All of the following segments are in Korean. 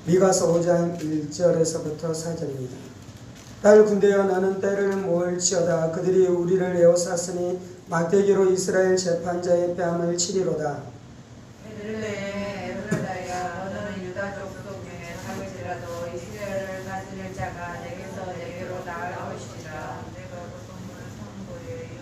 미가서 5장 1절에서부터 4절입니다. 딸 군대여 너는 때를 모을지어다. 그들이 우리를 에워쌌으니 막대기로 이스라엘 재판자의 뺨을 치리로다. 베들레헴 에브라다야 너는 유다 족속 중에 작을지라도 이스라엘을 다스릴 자가 내게로 나을 것이라. 내가 고통을 선고에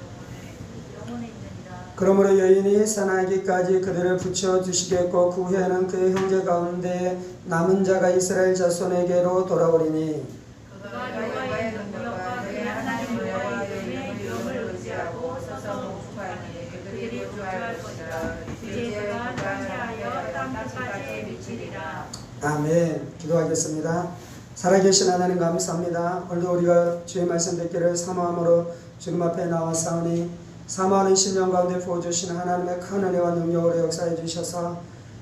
영원에 있느니라. 그러므로 여인이 사나기까지 그들을 붙여 두시겠고 그 후에는 그의 형제 가운데 남은 자가 이스라엘 자손에게로 돌아오리니 그가 여호와의 능력과 그의 하나님 여호와의 이름을 의지하고 서서 목축하니 그들이 구주할 것이라. 이제 그가 창시하여 땅 끝까지 미치리라. 아멘. 기도하겠습니다. 살아계신 하나님 감사합니다. 오늘도 우리가 주의 말씀 듣기를 사모함으로 주님 앞에 나와사오니 사모하는 신령 가운데 부어주신 하나님의 큰 은혜와 능력으로 역사해 주셔서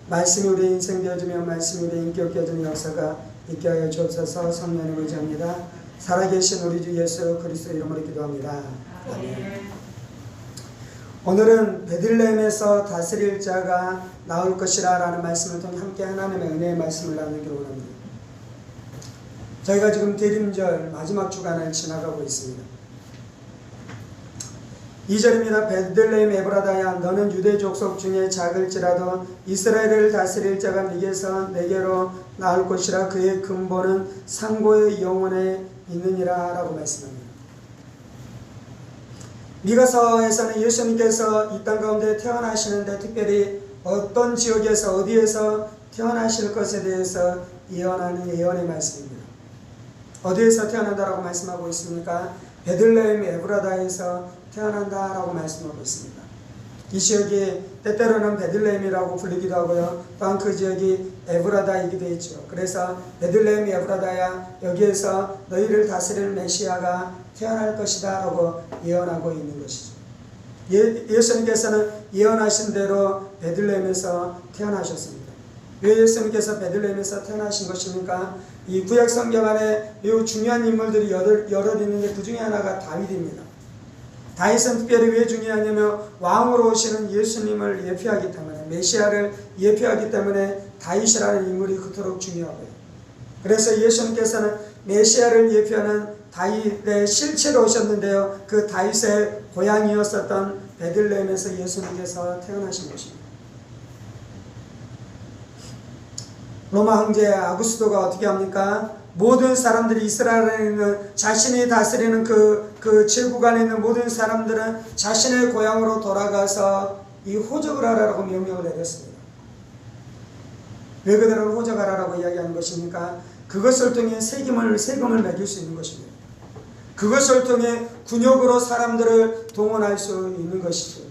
말씀이 우리의 인생 되어주며 말씀이 우리의 인격 되어주는 역사가 있게 하여 주옵소서. 성령님 의지합니다. 살아계신 우리 주 예수 그리스도 이름으로 기도합니다. 아멘. 오늘은 베들레헴에서 다스릴 자가 나올 것이라 라는 말씀을 통해 함께 하나님의 은혜의 말씀을 나누기를 원합니다. 저희가 지금 대림절 마지막 주간을 지나가고 있습니다. 2절입니다. 베들레헴 에브라다야 너는 유대 족속 중에 작을지라도 이스라엘을 다스릴 자가 네게서 내게로 나올 것이라. 그의 근본은 상고의 영원에 있느니라 라고 말씀합니다. 미가서에서는 예수님께서 이 땅 가운데 태어나시는데 특별히 어떤 지역에서 어디에서 태어나실 것에 대해서 예언하는 예언의 말씀입니다. 어디에서 태어난다라고 말씀하고 있습니까? 베들레헴 에브라다에서 태어난다라고 말씀하고 있습니다. 이 지역이 때때로는 베들레헴이라고 불리기도 하고요. 또한 그 지역이 에브라다이기도 했죠. 그래서 베들레헴 에브라다야 여기에서 너희를 다스릴 메시아가 태어날 것이다 라고 예언하고 있는 것이죠. 예수님께서는 예언하신 대로 베들레헴에서 태어나셨습니다. 왜 예수님께서 베들레헴에서 태어나신 것입니까? 이 구약 성경 안에 매우 중요한 인물들이 여럿 있는데 그 중에 하나가 다윗입니다. 다윗은 특별히 왜 중요하냐면 왕으로 오시는 예수님을 예표하기 때문에 메시아를 예표하기 때문에 다윗이라는 인물이 그토록 중요하고요. 그래서 예수님께서는 메시아를 예표하는 다윗의 실체로 오셨는데요. 그 다윗의 고향이었었던 베들레헴에서 예수님께서 태어나신 것입니다. 로마 황제 아구스도가 어떻게 합니까? 모든 사람들이 이스라엘에 있는 자신이 다스리는 그 제국 안에 있는 모든 사람들은 자신의 고향으로 돌아가서 이 호적을 하라고 명령을 내렸습니다. 왜 그들은 호적하라고 이야기하는 것입니까? 그것을 통해 세금을 매길 수 있는 것입니다. 그것을 통해 군역으로 사람들을 동원할 수 있는 것이죠.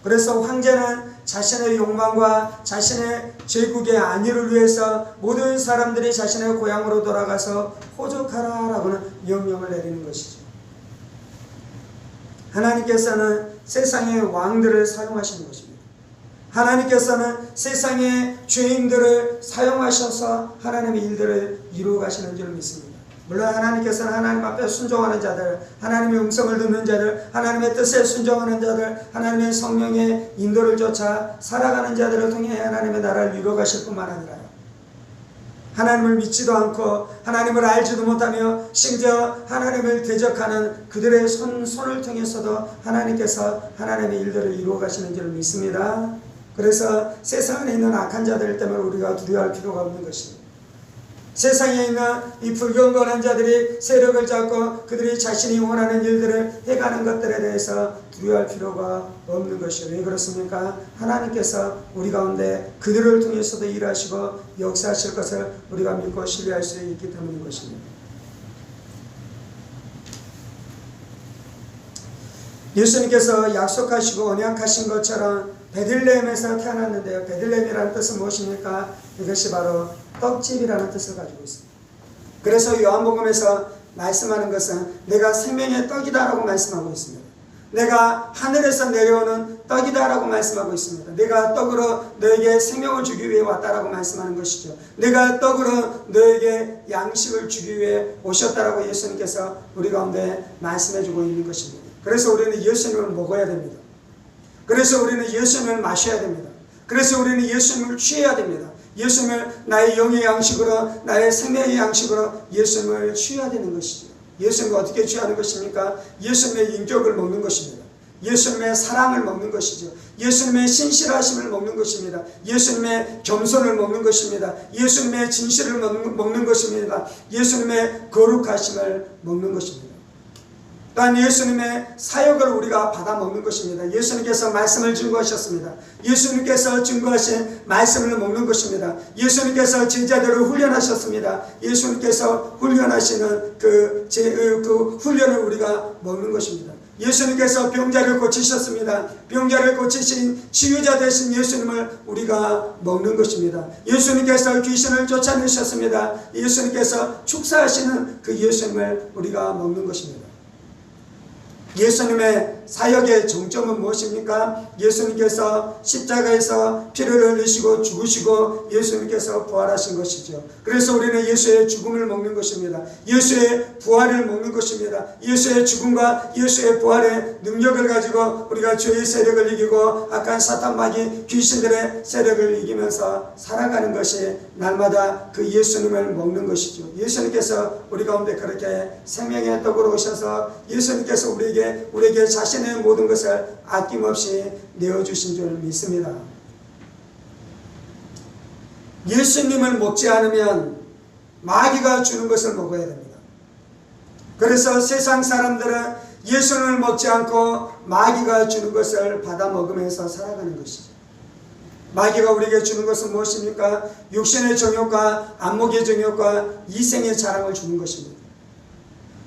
그래서 황제는 자신의 욕망과 자신의 제국의 안위를 위해서 모든 사람들이 자신의 고향으로 돌아가서 호적하라라고는 명령을 내리는 것이죠. 하나님께서는 세상의 왕들을 사용하시는 것입니다. 하나님께서는 세상의 죄인들을 사용하셔서 하나님의 일들을 이루어 가시는 줄 믿습니다. 물론 하나님께서는 하나님 앞에 순종하는 자들, 하나님의 음성을 듣는 자들, 하나님의 뜻에 순종하는 자들, 하나님의 성령의 인도를 쫓아 살아가는 자들을 통해 하나님의 나라를 이루어 가실 뿐만 아니라 하나님을 믿지도 않고 하나님을 알지도 못하며 심지어 하나님을 대적하는 그들의 손을 통해서도 하나님께서 하나님의 일들을 이루어 가시는 줄 믿습니다. 그래서 세상에 있는 악한 자들 때문에 우리가 두려워할 필요가 없는 것입니다. 세상에 있는 이 불경건한 자들이 세력을 잡고 그들이 자신이 원하는 일들을 해가는 것들에 대해서 두려워할 필요가 없는 것이에요. 왜 그렇습니까? 하나님께서 우리 가운데 그들을 통해서도 일하시고 역사하실 것을 우리가 믿고 신뢰할 수 있기 때문인 것입니다. 예수님께서 약속하시고 언약하신 것처럼 베들레헴에서 태어났는데요. 베들레헴이라는 뜻은 무엇입니까? 이것이 바로 떡집이라는 뜻을 가지고 있습니다. 그래서 요한복음에서 말씀하는 것은 내가 생명의 떡이다라고 말씀하고 있습니다. 내가 하늘에서 내려오는 떡이다라고 말씀하고 있습니다. 내가 떡으로 너에게 생명을 주기 위해 왔다라고 말씀하는 것이죠. 내가 떡으로 너에게 양식을 주기 위해 오셨다라고 예수님께서 우리 가운데 말씀해주고 있는 것입니다. 그래서 우리는 예수님을 먹어야 됩니다. 그래서 우리는 예수님을 마셔야 됩니다. 그래서 우리는 예수님을 취해야 됩니다. 예수님을 나의 영의 양식으로, 나의 생명의 양식으로 예수님을 취해야 되는 것이죠. 예수님을 어떻게 취하는 것입니까? 예수님의 인격을 먹는 것입니다. 예수님의 사랑을 먹는 것이죠. 예수님의 신실하심을 먹는 것입니다. 예수님의 겸손을 먹는 것입니다. 예수님의 진실을 먹는 것입니다. 예수님의 거룩하심을 먹는 것입니다. 또한 예수님의 사역을 우리가 받아 먹는 것입니다. 예수님께서 말씀을 증거하셨습니다. 예수님께서 증거하신 말씀을 먹는 것입니다. 예수님께서 제자들을 훈련하셨습니다. 예수님께서 훈련하시는 그 훈련을 우리가 먹는 것입니다. 예수님께서 병자를 고치셨습니다. 병자를 고치신 치유자 되신 예수님을 우리가 먹는 것입니다. 예수님께서 귀신을 쫓아내셨습니다. 예수님께서 축사하시는 그 예수님을 우리가 먹는 것입니다. 예수님의 사역의 정점은 무엇입니까? 예수님께서 십자가에서 피를 흘리시고 죽으시고 예수님께서 부활하신 것이죠. 그래서 우리는 예수의 죽음을 먹는 것입니다. 예수의 부활을 먹는 것입니다. 예수의 죽음과 예수의 부활의 능력을 가지고 우리가 죄의 세력을 이기고 악한 사탄 마귀 귀신들의 세력을 이기면서 살아가는 것이 날마다 그 예수님을 먹는 것이죠. 예수님께서 우리 가운데 그렇게 생명의 떡으로 오셔서 예수님께서 우리에게 자신의 모든 것을 아낌없이 내어주신 줄 믿습니다. 예수님을 먹지 않으면 마귀가 주는 것을 먹어야 됩니다. 그래서 세상 사람들은 예수님을 먹지 않고 마귀가 주는 것을 받아 먹으면서 살아가는 것이죠. 마귀가 우리에게 주는 것은 무엇입니까? 육신의 정욕과 안목의 정욕과 이생의 자랑을 주는 것입니다.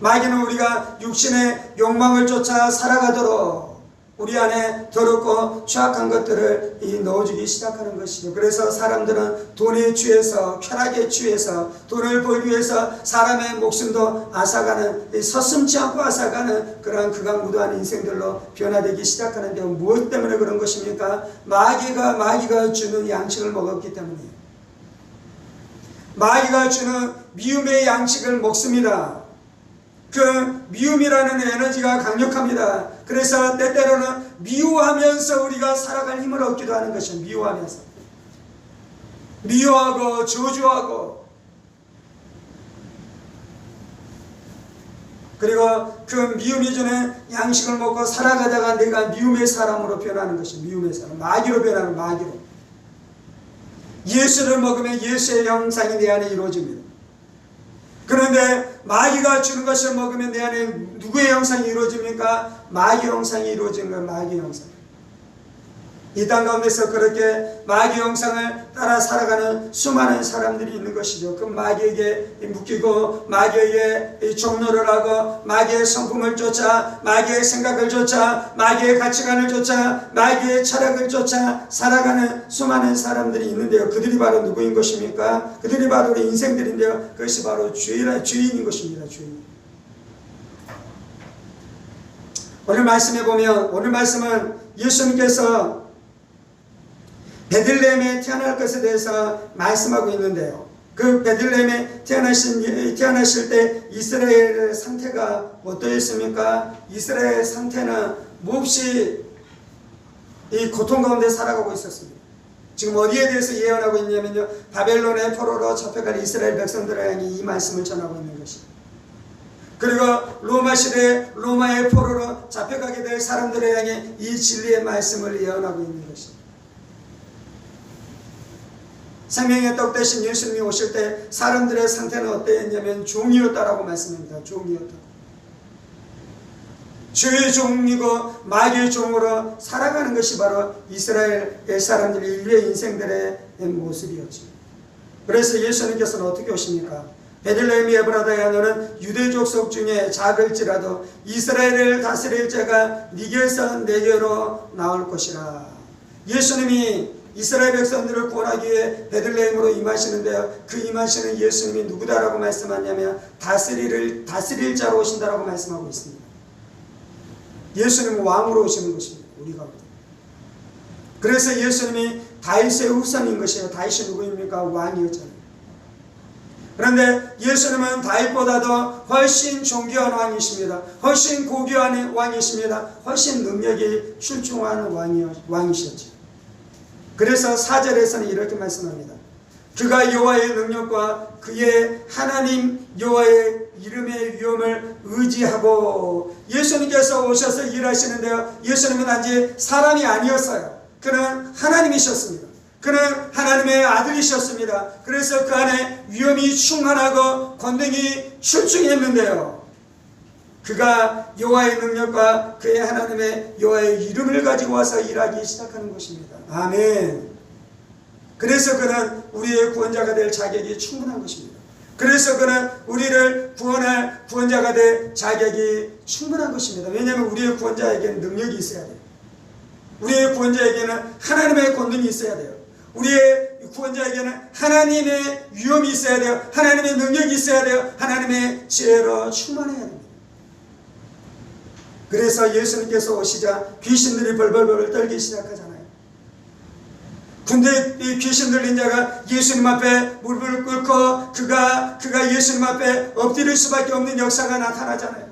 마귀는 우리가 육신의 욕망을 쫓아 살아가도록 우리 안에 더럽고 취약한 것들을 넣어주기 시작하는 것이죠. 그래서 사람들은 돈에 취해서, 쾌락에 취해서, 돈을 벌기 위해서 사람의 목숨도 앗아가는, 서슴지 않고 앗아가는 그러한 극악무도한 인생들로 변화되기 시작하는데 무엇 때문에 그런 것입니까? 마귀가 주는 양식을 먹었기 때문이에요. 마귀가 주는 미움의 양식을 먹습니다. 그 미움이라는 에너지가 강력합니다. 그래서 때때로는 미워하면서 우리가 살아갈 힘을 얻기도 하는 것이죠. 미워하고 저주하고, 그리고 그 미움이 주는 양식을 먹고 살아가다가 내가 미움의 사람으로 변하는 것이죠. 미움의 사람, 마귀로 변하는, 마귀로. 예수를 먹으면 예수의 형상이 내 안에 이루어집니다. 그런데 마귀가 주는 것을 먹으면 내 안에 누구의 형상이 이루어집니까? 마귀 형상이 이루어지는 거예요. 마귀 형상. 이 땅 가운데서 그렇게 마귀 형상을 따라 살아가는 수많은 사람들이 있는 것이죠. 그 마귀에게 묶이고 마귀에게 종노를 하고 마귀의 성품을 쫓아, 마귀의 생각을 쫓아, 마귀의 가치관을 쫓아, 마귀의 철학을 쫓아 살아가는 수많은 사람들이 있는데요. 그들이 바로 누구인 것입니까? 그들이 바로 우리 인생들인데요. 그것이 바로 주인인 것입니다. 주인. 오늘 말씀에 보면, 오늘 말씀은 예수님께서 베들레헴에 태어날 것에 대해서 말씀하고 있는데요. 그 베들레헴에 태어나실 때 이스라엘의 상태가 어떠했습니까? 이스라엘의 상태는 몹시 이 고통 가운데 살아가고 있었습니다. 지금 어디에 대해서 예언하고 있냐면요, 바벨론의 포로로 잡혀갈 이스라엘 백성들을 향해 이 말씀을 전하고 있는 것입니다. 그리고 로마 시대에 로마의 포로로 잡혀가게 될 사람들을 향해 이 진리의 말씀을 예언하고 있는 것입니다. 생명의 떡 대신 예수님이 오실 때 사람들의 상태는 어땠냐면 종이었다라고 말씀합니다. 종이었다. 주의 종이고 마귀의 종으로 살아가는 것이 바로 이스라엘의 사람들, 인류의 인생들의 모습이었죠. 그래서 예수님께서는 어떻게 오십니까? 베들레헴 에브라다야, 너는 유대 족속 중에 작을지라도 이스라엘을 다스릴 자가 네게서 내게로 나올 것이라. 예수님이 이스라엘 백성들을 구원하기 위해 베들레헴으로 임하시는데요, 그 임하시는 예수님이 누구다라고 말씀하냐면 다스릴 자로 오신다라고 말씀하고 있습니다. 예수님은 왕으로 오시는 것입니다. 우리가. 그래서 예수님이 다윗의 후손인 것이에요. 다윗이 누구입니까? 왕이었잖아요. 그런데 예수님은 다윗보다도 훨씬 존귀한 왕이십니다. 훨씬 고귀한 왕이십니다. 훨씬 능력이 출중한 왕이셨죠. 그래서 4절에서는 이렇게 말씀합니다. 그가 여호와의 능력과 그의 하나님 여호와의 이름의 위엄을 의지하고 예수님께서 오셔서 일하시는데요. 예수님은 단지 사람이 아니었어요. 그는 하나님이셨습니다. 그는 하나님의 아들이셨습니다. 그래서 그 안에 위엄이 충만하고 권능이 출중했는데요. 그가 여호와의 능력과 그의 하나님의 여호와의 이름을 가지고 와서 일하기 시작하는 것입니다. 아멘. 그래서 그는 우리의 구원자가 될 자격이 충분한 것입니다. 그래서 그는 우리를 구원할 구원자가 될 자격이 충분한 것입니다. 왜냐하면 우리의 구원자에게는 능력이 있어야 돼요. 우리의 구원자에게는 하나님의 권능이 있어야 돼요. 우리의 구원자에게는 하나님의 위엄이 있어야 돼요. 하나님의 능력이 있어야 돼요. 하나님의 지혜로 충만해야 됩니다. 그래서 예수님께서 오시자 귀신들이 벌벌벌 떨기 시작하잖아요. 근데 이 귀신 들린 자가 예수님 앞에 무릎을 꿇고 그가 예수님 앞에 엎드릴 수밖에 없는 역사가 나타나잖아요.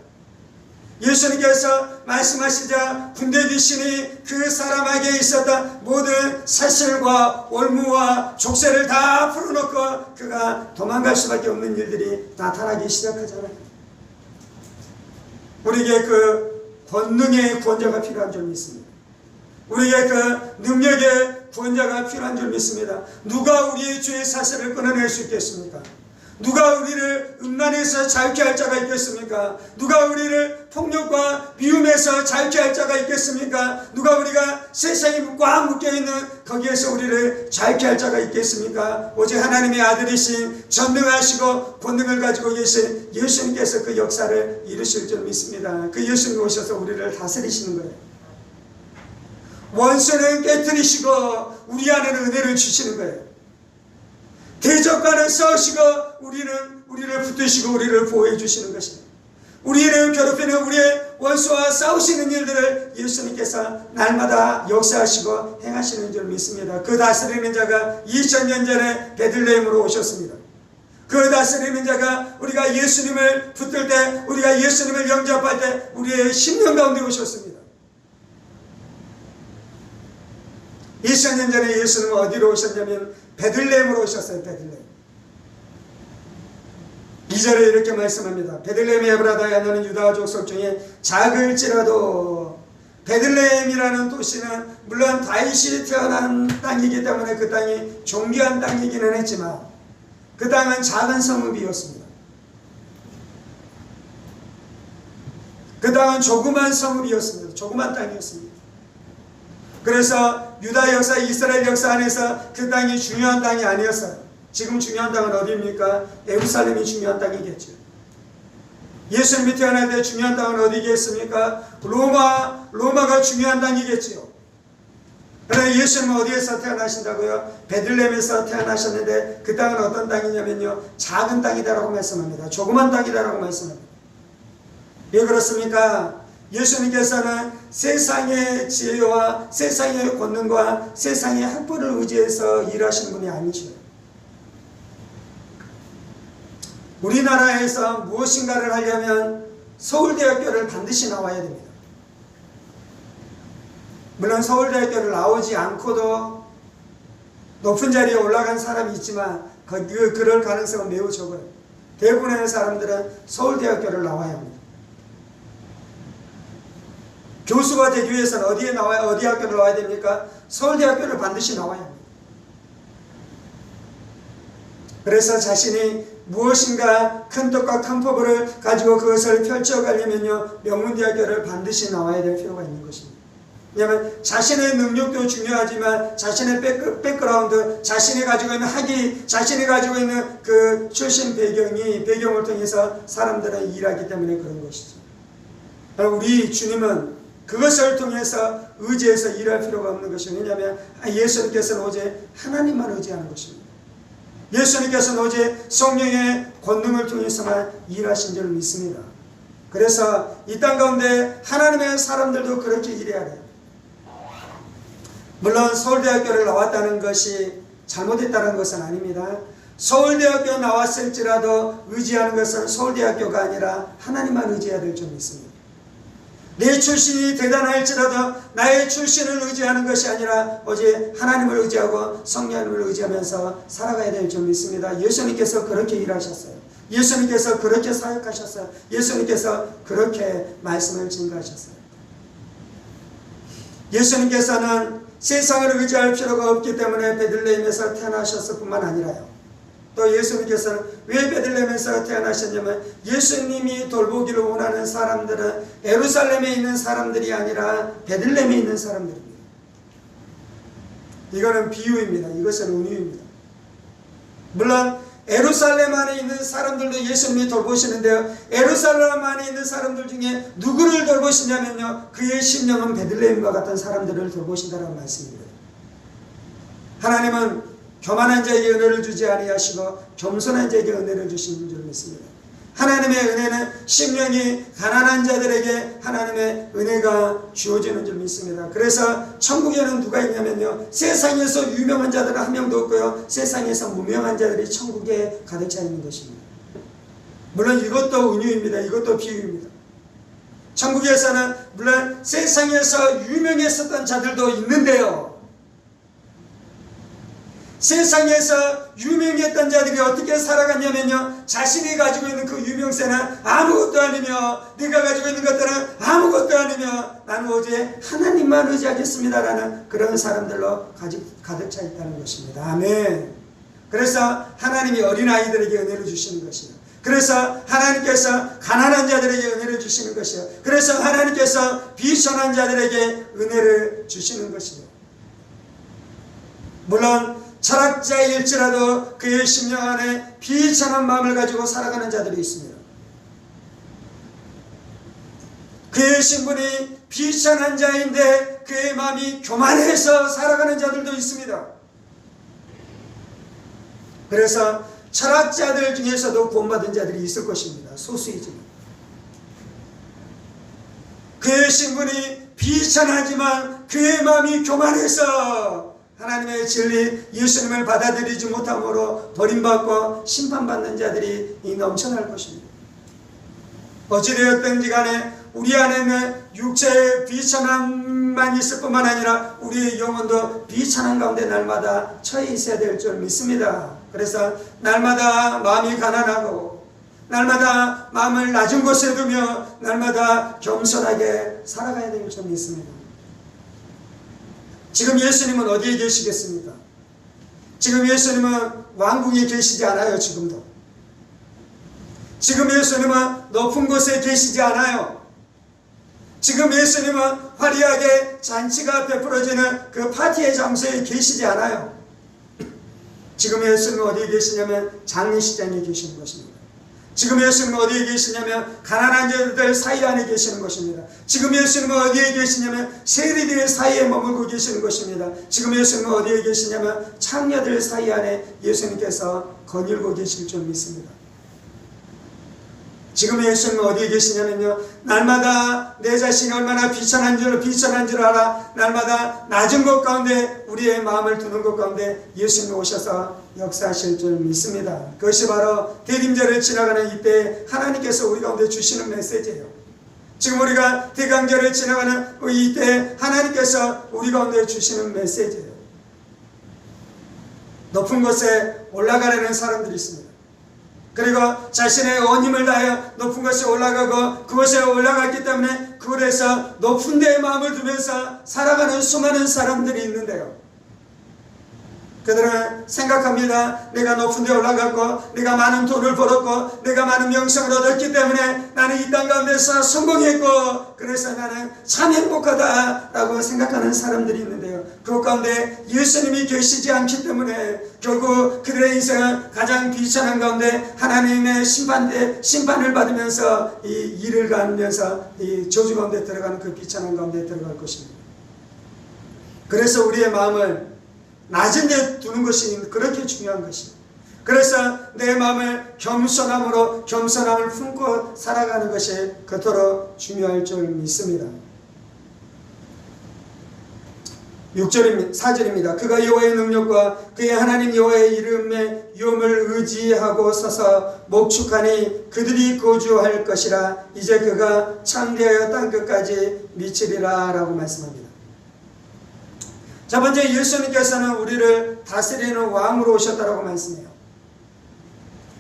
예수님께서 말씀하시자 군대 귀신이 그 사람에게 있었던 모든 사실과 올무와 족쇄를 다 풀어놓고 그가 도망갈 수밖에 없는 일들이 나타나기 시작하잖아요. 우리에게 그 권능의 구원자가 필요한 줄 믿습니다. 우리에게 그 능력의 구원자가 필요한 줄 믿습니다. 누가 우리의 죄의 사슬을 끊어낼 수 있겠습니까? 누가 우리를 음란에서 자유케 할 자가 있겠습니까? 누가 우리를 폭력과 미움에서 자유케 할 자가 있겠습니까? 누가 우리가 세상에 꽉 묶여있는 거기에서 우리를 자유케 할 자가 있겠습니까? 오직 하나님의 아들이신 전능하시고 권능을 가지고 계신 예수님께서 그 역사를 이루실 줄 믿습니다. 그 예수님 오셔서 우리를 다스리시는 거예요. 원수는 깨뜨리시고 우리 안에는 은혜를 주시는 거예요. 대적과는 싸우시고 우리를 붙드시고 우리를 보호해 주시는 것입니다. 우리를 괴롭히는 우리의 원수와 싸우시는 일들을 예수님께서 날마다 역사하시고 행하시는 줄 믿습니다. 그 다스리는 자가 2000년 전에 베들레헴으로 오셨습니다. 그 다스리는 자가 우리가 예수님을 붙들 때, 우리가 예수님을 영접할 때 우리의 심령 가운데 오셨습니다. 2000년 전에 예수님은 어디로 오셨냐면 베들레헴으로 오셨어요. 베들레헴. 2절에 이렇게 말씀합니다. 베들레헴의 에브라다야 너는 유다 족속 중에 작을지라도. 베들레헴이라는 도시는 물론 다윗이 태어난 땅이기 때문에 그 땅이 존귀한 땅이기는 했지만 그 땅은 작은 성읍이었습니다. 그 땅은 조그만 성읍이었습니다. 조그만 땅이었습니다. 그래서 유다 역사, 이스라엘 역사 안에서 그 땅이 중요한 땅이 아니었어요. 지금 중요한 땅은 어디입니까? 예루살렘이 중요한 땅이겠죠. 예수님이 태어날 때 중요한 땅은 어디겠습니까? 로마가 중요한 땅이겠지요. 그런데 예수님은 어디에서 태어나신다고요? 베들레헴에서 태어나셨는데 그 땅은 어떤 땅이냐면요, 작은 땅이다라고 말씀합니다. 조그만 땅이다라고 말씀합니다. 왜 그렇습니까? 예수님께서는 세상의 지혜와 세상의 권능과 세상의 학벌을 의지해서 일하시는 분이 아니죠. 우리나라에서 무엇인가를 하려면 서울대학교를 반드시 나와야 됩니다. 물론 서울대학교를 나오지 않고도 높은 자리에 올라간 사람이 있지만 그럴 가능성은 매우 적어요. 대부분의 사람들은 서울대학교를 나와야 합니다. 교수가 되기 위해서는 어디 학교를 나와야 됩니까? 서울대학교를 반드시 나와야 합니다. 그래서 자신이 무엇인가 큰 뜻과 큰 포부를 가지고 그것을 펼쳐가려면요, 명문대학교를 반드시 나와야 될 필요가 있는 것입니다. 왜냐하면 자신의 능력도 중요하지만 자신의 백그라운드, 자신이 가지고 있는 학위, 자신이 가지고 있는 그 출신 배경을 통해서 사람들은 일하기 때문에 그런 것이죠. 우리 주님은 그것을 통해서 의지해서 일할 필요가 없는 것이죠. 왜냐하면 예수님께서는 오직 하나님만 의지하는 것입니다. 예수님께서는 오직 성령의 권능을 통해서만 일하신 줄 믿습니다. 그래서 이 땅 가운데 하나님의 사람들도 그렇게 일해야 돼요. 물론 서울대학교를 나왔다는 것이 잘못했다는 것은 아닙니다. 서울대학교 나왔을지라도 의지하는 것은 서울대학교가 아니라 하나님만 의지해야 될 줄 믿습니다. 내 출신이 대단할지라도 나의 출신을 의지하는 것이 아니라 오직 하나님을 의지하고 성령님을 의지하면서 살아가야 될 줄 믿습니다. 예수님께서 그렇게 일하셨어요. 예수님께서 그렇게 사역하셨어요. 예수님께서 그렇게 말씀을 증거하셨어요. 예수님께서는 세상을 의지할 필요가 없기 때문에 베들레헴에서 태어나셨을 뿐만 아니라요. 또 예수님께서는 왜 베들레헴에서 태어나셨냐면 예수님이 돌보기를 원하는 사람들은 예루살렘에 있는 사람들이 아니라 베들레헴에 있는 사람들입니다. 이거는 비유입니다. 이것은 은유입니다. 물론 예루살렘 안에 있는 사람들도 예수님이 돌보시는데요, 예루살렘 안에 있는 사람들 중에 누구를 돌보시냐면요, 그의 심령은 베들레헴과 같은 사람들을 돌보신다는 말씀입니다. 하나님은 교만한 자에게 은혜를 주지 아니하시고 겸손한 자에게 은혜를 주시는 줄 믿습니다. 하나님의 은혜는 심령이 가난한 자들에게 하나님의 은혜가 주어지는 줄 믿습니다. 그래서 천국에는 누가 있냐면요, 세상에서 유명한 자들은 한 명도 없고요, 세상에서 무명한 자들이 천국에 가득 차 있는 것입니다. 물론 이것도 은유입니다. 이것도 비유입니다. 천국에서는 물론 세상에서 유명했었던 자들도 있는데요, 세상에서 유명했던 자들이 어떻게 살아갔냐면요, 자신이 가지고 있는 그 유명세는 아무것도 아니며 네가 가지고 있는 것들은 아무것도 아니며 나는 오직 하나님만 의지하겠습니다라는 그런 사람들로 가득 차 있다는 것입니다. 아멘. 그래서 하나님이 어린아이들에게 은혜를 주시는 것이요, 그래서 하나님께서 가난한 자들에게 은혜를 주시는 것이요, 그래서 하나님께서 비천한 자들에게 은혜를 주시는 것이요. 물론 철학자일지라도 그의 심령 안에 비천한 마음을 가지고 살아가는 자들이 있습니다. 그의 신분이 비천한 자인데 그의 마음이 교만해서 살아가는 자들도 있습니다. 그래서 철학자들 중에서도 구원받은 자들이 있을 것입니다. 소수이지만 그의 신분이 비천하지만 그의 마음이 교만해서 하나님의 진리 예수님을 받아들이지 못함으로 버림받고 심판받는 자들이 넘쳐날 것입니다. 어찌되었든지 간에 우리 안에는 육체의 비천함만 있을 뿐만 아니라 우리의 영혼도 비천한 가운데 날마다 처해 있어야 될 줄 믿습니다. 그래서 날마다 마음이 가난하고 날마다 마음을 낮은 곳에 두며 날마다 겸손하게 살아가야 될 줄 믿습니다. 지금 예수님은 어디에 계시겠습니까? 지금 예수님은 왕궁에 계시지 않아요. 지금도 지금 예수님은 높은 곳에 계시지 않아요. 지금 예수님은 화려하게 잔치가 베풀어지는 그 파티의 장소에 계시지 않아요. 지금 예수님은 어디에 계시냐면 장례식장에 계시는 것입니다. 지금 예수님은 어디에 계시냐면 가난한 자들 사이 안에 계시는 것입니다. 지금 예수님은 어디에 계시냐면 세리들 사이에 머물고 계시는 것입니다. 지금 예수님은 어디에 계시냐면 창녀들 사이 안에 예수님께서 거닐고 계실 줄 믿습니다. 지금 예수님은 어디에 계시냐면요, 날마다 내 자신이 얼마나 비천한 줄 알아 날마다 낮은 곳 가운데 우리의 마음을 두는 곳 가운데 예수님이 오셔서 역사하실 줄 믿습니다. 그것이 바로 대림절을 지나가는 이때 하나님께서 우리 가운데 주시는 메시지예요. 지금 우리가 대강절을 지나가는 이때 하나님께서 우리 가운데 주시는 메시지예요. 높은 곳에 올라가려는 사람들이 있습니다. 그리고 자신의 온 힘을 다하여 높은 곳에 올라가고 그곳에 올라갔기 때문에 그곳에서 높은 데에 마음을 두면서 살아가는 수많은 사람들이 있는데요, 그들은 생각합니다. 내가 높은 데 올라갔고 내가 많은 돈을 벌었고 내가 많은 명성을 얻었기 때문에 나는 이 땅 가운데서 성공했고 그래서 나는 참 행복하다 라고 생각하는 사람들이 있는데요, 그 가운데 예수님이 계시지 않기 때문에 결국 그들의 인생은 가장 비천한 가운데 하나님의 심판을 받으면서 이 일을 가면서 이 저주 가운데 들어가는 그 비천한 가운데 들어갈 것입니다. 그래서 우리의 마음을 낮은 데 두는 것이 그렇게 중요한 것입니다. 그래서 내 마음을 겸손함을 품고 살아가는 것이 그토록 중요할 줄 믿습니다. 4절입니다. 그가 여호와의 능력과 그의 하나님 여호와의 이름의 위엄을 의지하고 서서 목축하니 그들이 거주할 것이라. 이제 그가 창대하여 땅끝까지 미치리라 라고 말씀합니다. 자, 먼저 예수님께서는 우리를 다스리는 왕으로 오셨다라고 말씀해요.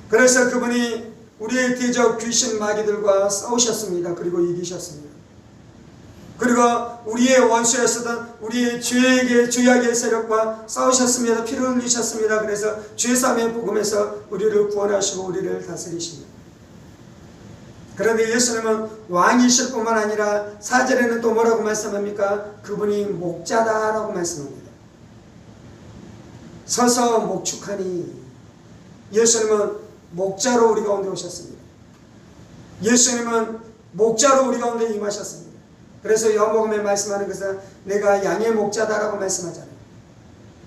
그래서 그분이 우리의 대적 귀신 마귀들과 싸우셨습니다. 그리고 이기셨습니다. 그리고 우리의 원수였었던 우리의 죄악의 세력과 싸우셨습니다. 피를 흘리셨습니다. 그래서 죄사함의 복음에서 우리를 구원하시고 우리를 다스리십니다. 그런데 예수님은 왕이실 뿐만 아니라 4절에는 또 뭐라고 말씀합니까? 그분이 목자다라고 말씀합니다. 서서 목축하니. 예수님은 목자로 우리 가운데 오셨습니다. 예수님은 목자로 우리 가운데 임하셨습니다. 그래서 요한복음에 말씀하는 것은 내가 양의 목자다라고 말씀하잖아요.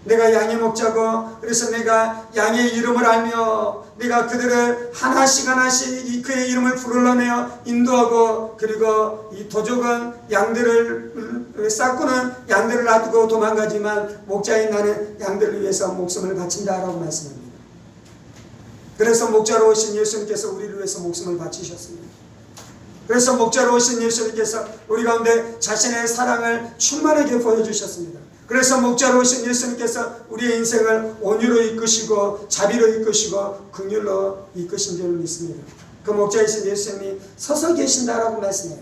내가 양의 목자고, 그래서 내가 양의 이름을 알며 내가 그들을 하나씩 그의 이름을 불러내어 인도하고, 그리고 이 도적은 양들을 싹고는 양들을 놔두고 도망가지만 목자인 나는 양들을 위해서 목숨을 바친다라고 말씀합니다. 그래서 목자로 오신 예수님께서 우리를 위해서 목숨을 바치셨습니다. 그래서 목자로 오신 예수님께서 우리 가운데 자신의 사랑을 충만하게 보여주셨습니다. 그래서 목자로 오신 예수님께서 우리의 인생을 온유로 이끄시고 자비로 이끄시고 긍휼로 이끄신 줄 믿습니다. 그 목자이신 예수님이 서서 계신다라고 말씀해요.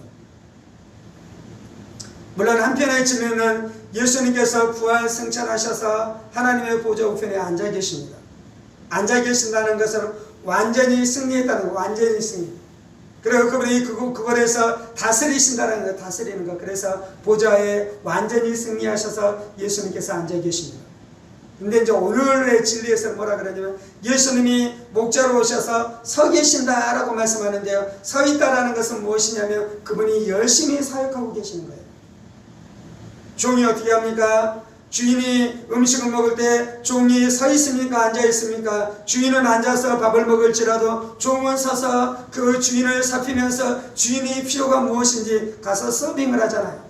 물론 한편의 진리는 예수님께서 부활 승천하셔서 하나님의 보좌 우편에 앉아 계십니다. 앉아 계신다는 것은 완전히 승리했다는 거, 완전히 승리. 그리고 그분이 그곳에서 다스리신다는 거, 다스리는 거. 그래서 보좌에 완전히 승리하셔서 예수님께서 앉아 계십니다. 근데 이제 오늘의 진리에서는 뭐라 그러냐면 예수님이 목자로 오셔서 서 계신다라고 말씀하는데요. 서 있다라는 것은 무엇이냐면 그분이 열심히 사역하고 계시는 거예요. 종이 어떻게 합니까? 주인이 음식을 먹을 때 종이 서 있습니까? 앉아 있습니까? 주인은 앉아서 밥을 먹을지라도 종은 서서 그 주인을 살피면서 주인이 필요가 무엇인지 가서 서빙을 하잖아요.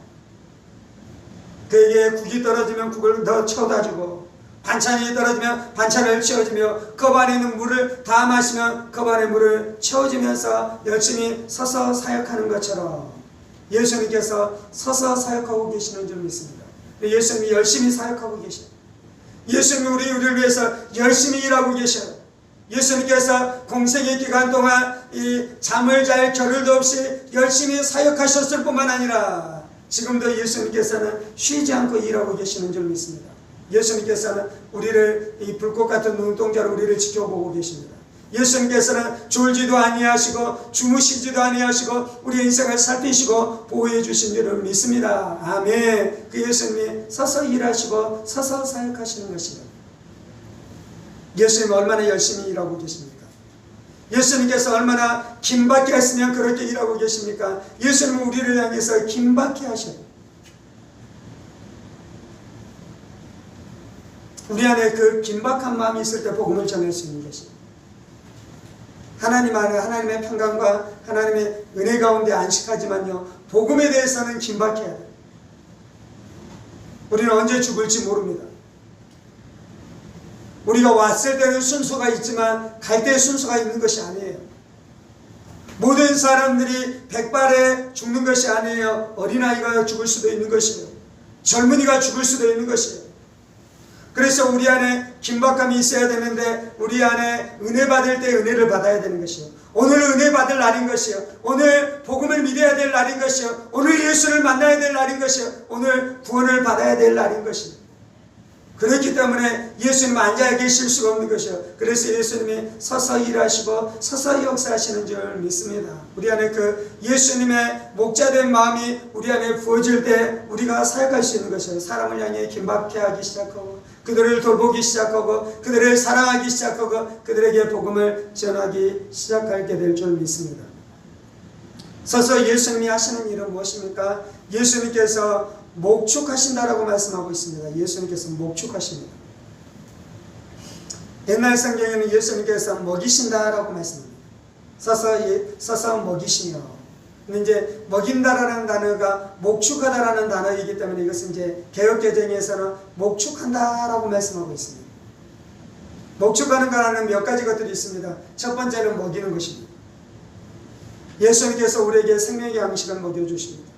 그에게 국이 떨어지면 국을 더 채워다 주고, 반찬이 떨어지면 반찬을 채워주며, 컵 안에 있는 물을 다 마시면 컵 안에 물을 채워주면서 열심히 서서 사역하는 것처럼 예수님께서 서서 사역하고 계시는 줄 믿습니다. 예수님이 열심히 사역하고 계셔요. 예수님이 우리를 위해서 열심히 일하고 계셔요. 예수님께서 공생의 기간 동안 이 잠을 잘 겨를도 없이 열심히 사역하셨을 뿐만 아니라 지금도 예수님께서는 쉬지 않고 일하고 계시는 줄 믿습니다. 예수님께서는 우리를 이 불꽃 같은 눈동자로 우리를 지켜보고 계십니다. 예수님께서는 졸지도 아니하시고 주무시지도 아니하시고 우리의 인생을 살피시고 보호해 주신 줄을 믿습니다. 아멘. 그 예수님이 서서 일하시고 서서 사역하시는 것이다. 예수님 얼마나 열심히 일하고 계십니까? 예수님께서 얼마나 긴박해 했으면 그렇게 일하고 계십니까? 예수님은 우리를 향해서 긴박해 하셔요. 우리 안에 그 긴박한 마음이 있을 때 복음을 전할 수 있는 것입니다. 하나님 안에 하나님의 평강과 하나님의 은혜 가운데 안식하지만요, 복음에 대해서는 긴박해야 돼요. 우리는 언제 죽을지 모릅니다. 우리가 왔을 때는 순서가 있지만 갈 때 순서가 있는 것이 아니에요. 모든 사람들이 백발에 죽는 것이 아니에요. 어린아이가 죽을 수도 있는 것이에요. 젊은이가 죽을 수도 있는 것이에요. 그래서 우리 안에 긴박감이 있어야 되는데 우리 안에 은혜 받을 때 은혜를 받아야 되는 것이요. 오늘 은혜 받을 날인 것이요. 오늘 복음을 믿어야 될 날인 것이요. 오늘 예수를 만나야 될 날인 것이요. 오늘 구원을 받아야 될 날인 것이요. 그렇기 때문에 예수님 앉아 계실 수가 없는 것이요. 그래서 예수님이 서서 일하시고 서서 역사하시는 줄 믿습니다. 우리 안에 그 예수님의 목자된 마음이 우리 안에 부어질 때 우리가 사역할 수 있는 것이요. 사람을 향해 긴박해 하기 시작하고 그들을 돌보기 시작하고 그들을 사랑하기 시작하고 그들에게 복음을 전하기 시작하게 될 줄 믿습니다. 서서 예수님이 하시는 일은 무엇입니까? 예수님께서 목축하신다라고 말씀하고 있습니다. 예수님께서 목축하십니다. 옛날 성경에는 예수님께서 먹이신다라고 말씀합니다. 서서 먹이시며 근데 이제 먹인다라는 단어가 목축하다라는 단어이기 때문에 이것은 이제 개역개정에서는 목축한다라고 말씀하고 있습니다. 목축하는 거는 몇 가지 것들이 있습니다. 첫 번째는 먹이는 것입니다. 예수님께서 우리에게 생명의 양식을 먹여주십니다.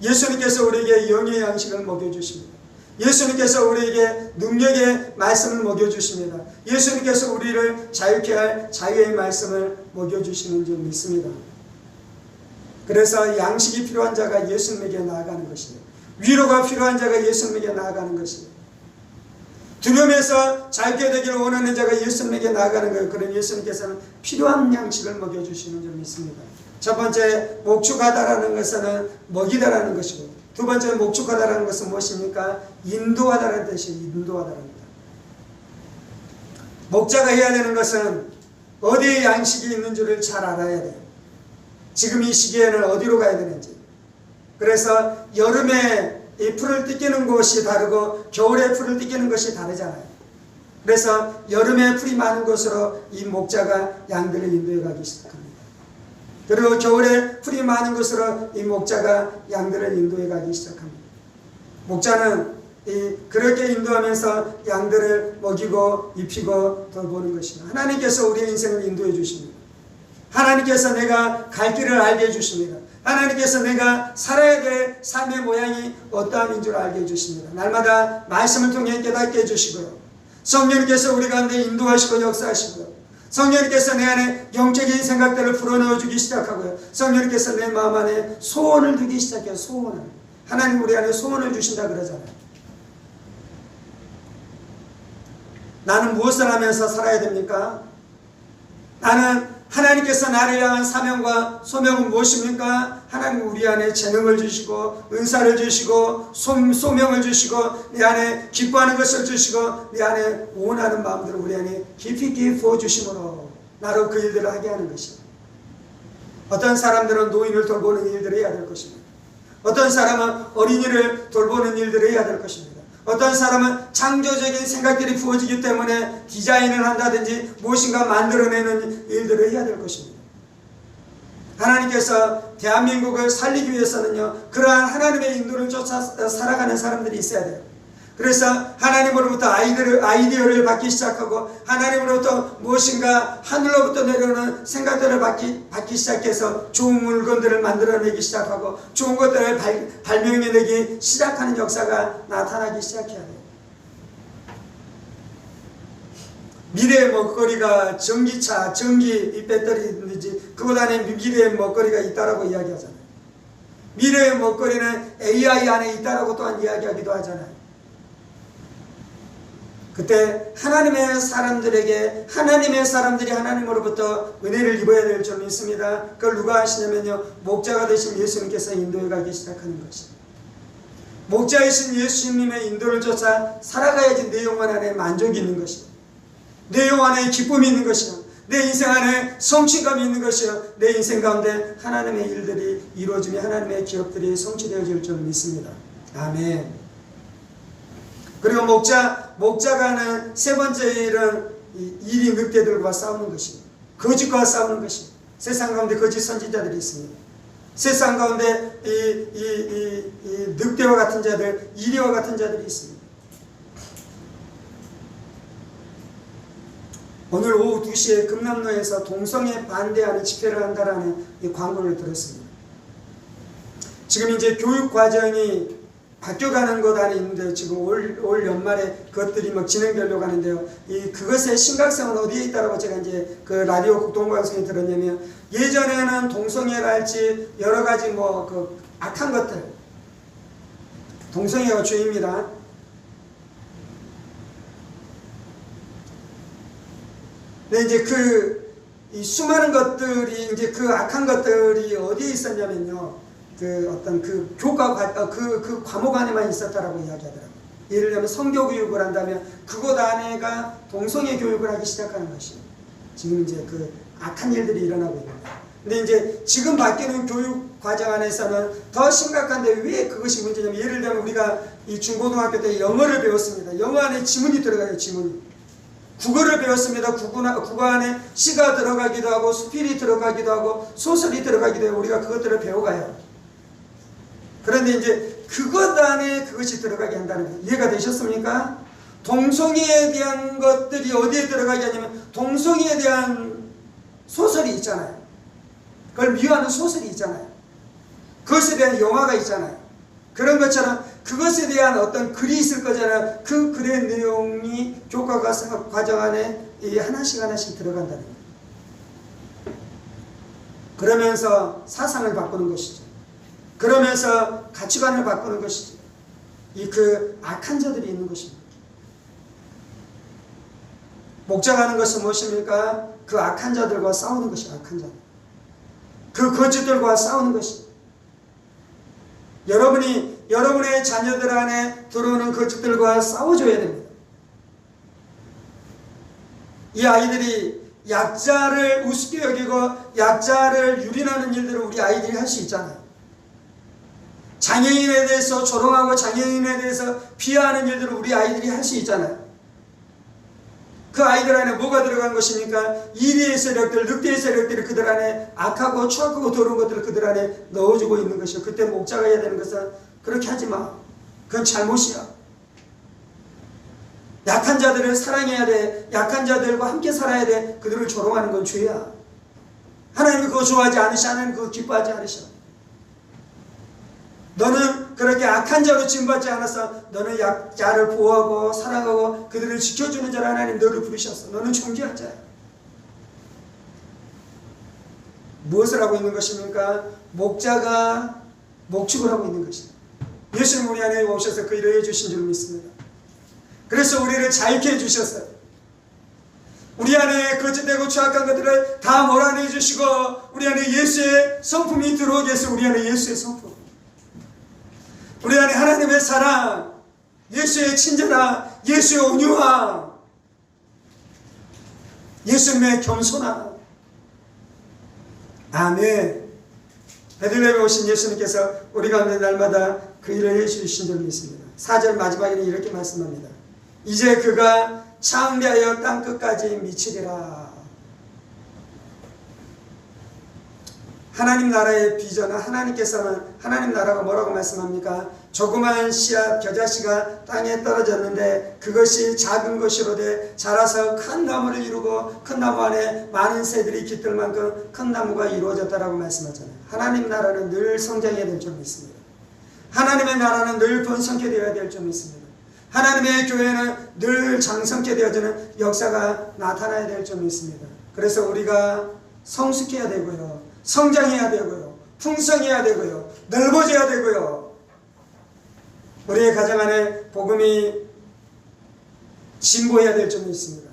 예수님께서 우리에게 영의 양식을 먹여주십니다. 예수님께서 우리에게 능력의 말씀을 먹여주십니다. 예수님께서 우리를 자유케 할 자유의 말씀을 먹여주시는 줄 믿습니다. 그래서 양식이 필요한 자가 예수님에게 나아가는 것이에요. 위로가 필요한 자가 예수님에게 나아가는 것이에요. 두려움에서 자유케 되기를 원하는 자가 예수님에게 나아가는 거예요. 그런 예수님께서는 필요한 양식을 먹여주시는 줄 믿습니다. 첫 번째, 목축하다라는 것은 먹이다라는 것이고, 두 번째 목축하다라는 것은 무엇입니까? 인도하다라는 뜻이에요. 인도하다라는 것. 목자가 해야 되는 것은 어디에 양식이 있는 줄을 잘 알아야 돼요. 지금 이 시기에는 어디로 가야 되는지. 그래서 여름에 이 풀을 뜯기는 곳이 다르고 겨울에 풀을 뜯기는 것이 다르잖아요. 그래서 여름에 풀이 많은 곳으로 이 목자가 양들을 인도해 가기 시작합니다. 그리고 겨울에 풀이 많은 곳으로 이 목자가 양들을 인도해 가기 시작합니다. 목자는 그렇게 인도하면서 양들을 먹이고 입히고 돌보는 것입니다. 하나님께서 우리의 인생을 인도해 주십니다. 하나님께서 내가 갈 길을 알게 해주십니다. 하나님께서 내가 살아야 될 삶의 모양이 어떠함인 줄 알게 해주십니다. 날마다 말씀을 통해 깨닫게 해주시고요. 성령님께서 우리 가운데 인도하시고 역사하시고요. 성령님께서 내 안에 영적인 생각들을 불어넣어주기 시작하고요. 성령님께서 내 마음 안에 소원을 두기 시작해요. 소원을. 하나님 우리 안에 소원을 주신다 그러잖아요. 나는 무엇을 하면서 살아야 됩니까? 나는 하나님께서 나를 향한 사명과 소명은 무엇입니까? 하나님 우리 안에 재능을 주시고 은사를 주시고 소명을 주시고 내 안에 기뻐하는 것을 주시고 내 안에 원하는 마음들을 우리 안에 깊이 깊이 부어주심으로 나로 그 일들을 하게 하는 것입니다. 어떤 사람들은 노인을 돌보는 일들을 해야 될 것입니다. 어떤 사람은 어린이를 돌보는 일들을 해야 될 것입니다. 어떤 사람은 창조적인 생각들이 부어지기 때문에 디자인을 한다든지 무엇인가 만들어내는 일들을 해야 될 것입니다. 하나님께서 대한민국을 살리기 위해서는요, 그러한 하나님의 인도를 쫓아 살아가는 사람들이 있어야 돼요. 그래서 하나님으로부터 아이디어를 받기 시작하고 하나님으로부터 무엇인가 하늘로부터 내려오는 생각들을 받기 시작해서 좋은 물건들을 만들어내기 시작하고 좋은 것들을 발명해내기 시작하는 역사가 나타나기 시작해야 돼요. 미래의 먹거리가 전기차, 전기 배터리인지 그것 안에 미래의 먹거리가 있다라고 이야기하잖아요. 미래의 먹거리는 AI 안에 있다라고 또한 이야기하기도 하잖아요. 그때 하나님의 사람들이 하나님으로부터 은혜를 입어야 될 줄 믿습니다. 그걸 누가 하시냐면요, 목자가 되신 예수님께서 인도해 가기 시작하는 것입니다. 목자이신 예수님의 인도를 쫓아 살아가야지 내 영혼 안에 만족이 있는 것이요, 내 영혼 안에 기쁨이 있는 것이요, 내 인생 안에 성취감이 있는 것이요, 내 인생 가운데 하나님의 일들이 이루어지며 하나님의 기업들이 성취되어질 줄 믿습니다. 아멘. 그리고 목자가 하는 세 번째 일은 일이 늑대들과 싸우는 것입니다. 거짓과 싸우는 것입니다. 세상 가운데 거짓 선지자들이 있습니다. 세상 가운데 이 늑대와 같은 자들, 이리와 같은 자들이 있습니다. 오늘 오후 2시에 금남로에서 동성애 반대하는 집회를 한다라는 이 광고를 들었습니다. 지금 이제 교육 과정이 바뀌어가는 것 안에 있는데 지금 올 연말에 그것들이 막 진행되려고 하는데요. 그것의 심각성은 어디에 있다라고 제가 이제 그 라디오 국동방송에 들었냐면, 예전에는 동성애랄지 여러 가지 그 악한 것들, 동성애가 죄입니다. 근데 이제 이 수많은 것들이 이제 그 악한 것들이 어디에 있었냐면요, 어떤 교과 과목 안에만 있었다라고 이야기하더라고요. 예를 들면 성교 교육을 한다면 그곳 안에가 동성애 교육을 하기 시작하는 것이에요. 지금 이제 그 악한 일들이 일어나고 있습니다. 근데 이제 지금 바뀌는 교육 과정 안에서는 더 심각한데 왜 그것이 문제냐면, 예를 들면 우리가 이 중고등학교 때 영어를 배웠습니다. 영어 안에 지문이 들어가요. 지문이. 국어를 배웠습니다. 국어 안에 시가 들어가기도 하고 수필이 들어가기도 하고 소설이 들어가기도 하고 우리가 그것들을 배워가요. 그런데 이제 그것 안에 그것이 들어가게 한다는 거예요. 이해가 되셨습니까? 동성애에 대한 것들이 어디에 들어가게 하냐면 동성애에 대한 소설이 있잖아요. 그걸 미워하는 소설이 있잖아요. 그것에 대한 영화가 있잖아요. 그런 것처럼 그것에 대한 어떤 글이 있을 거잖아요. 그 글의 내용이 교과 과정 안에 하나씩 하나씩 들어간다는 거예요. 그러면서 사상을 바꾸는 것이죠. 그러면서 가치관을 바꾸는 것이죠. 그 악한 자들이 있는 것입니다. 목자가 하는 것은 무엇입니까? 그 악한 자들과 싸우는 것이 악한 자들. 그 거짓들과 싸우는 것입니다. 여러분의 자녀들 안에 들어오는 거짓들과 싸워줘야 됩니다. 이 아이들이 약자를 우습게 여기고 약자를 유린하는 일들을 우리 아이들이 할 수 있잖아요. 장애인에 대해서 조롱하고 장애인에 대해서 비하하는 일들을 우리 아이들이 할 수 있잖아요. 그 아이들 안에 뭐가 들어간 것입니까? 이리의 세력들, 늑대의 세력들이 그들 안에 악하고 추악하고 더러운 것들을 그들 안에 넣어주고 있는 것이요. 그때 목자가 해야 되는 것은 그렇게 하지 마. 그건 잘못이야. 약한 자들을 사랑해야 돼. 약한 자들과 함께 살아야 돼. 그들을 조롱하는 건 죄야. 하나님이 그거 좋아하지 않으셔. 하나님 그거 기뻐하지 않으셔. 너는 그렇게 악한 자로 지음받지 않았어. 너는 약자를 보호하고 사랑하고 그들을 지켜주는 자로 하나님 너를 부르셨어. 너는 존귀한 자야. 무엇을 하고 있는 것입니까? 목자가 목축을 하고 있는 것입니다. 예수님 우리 안에 오셔서 그 일을 해주신 줄 믿습니다. 그래서 우리를 자유케 해주셨어요. 우리 안에 거짓되고 추악한 것들을 다 몰아내 주시고 우리 안에 예수의 성품이 들어오게 해서 우리 안에 예수의 성품, 우리 안에 하나님의 사랑, 예수의 친절함, 예수의 온유함, 예수님의 겸손함. 아멘. 베들레헴에 오신 예수님께서 우리 가운데 날마다 그 일을 해주신 줄 믿습니다. 4절 마지막에는 이렇게 말씀합니다. 이제 그가 창대하여 땅끝까지 미치리라. 하나님 나라의 비전은 하나님께서는 하나님 나라가 뭐라고 말씀합니까? 조그마한 씨앗 겨자씨가 땅에 떨어졌는데 그것이 작은 것이로되 자라서 큰 나무를 이루고 큰 나무 안에 많은 새들이 깃들 만큼 큰 나무가 이루어졌다라고 말씀하잖아요. 하나님 나라는 늘 성장해야 될 줄 믿습니다. 하나님의 나라는 늘 번성케 되어야 될 줄 믿습니다. 하나님의 교회는 늘 장성케 되어지는 역사가 나타나야 될 줄 믿습니다. 그래서 우리가 성숙해야 되고요, 성장해야 되고요, 풍성해야 되고요, 넓어져야 되고요, 우리의 가정 안에 복음이 진보해야 될 줄 믿습니다.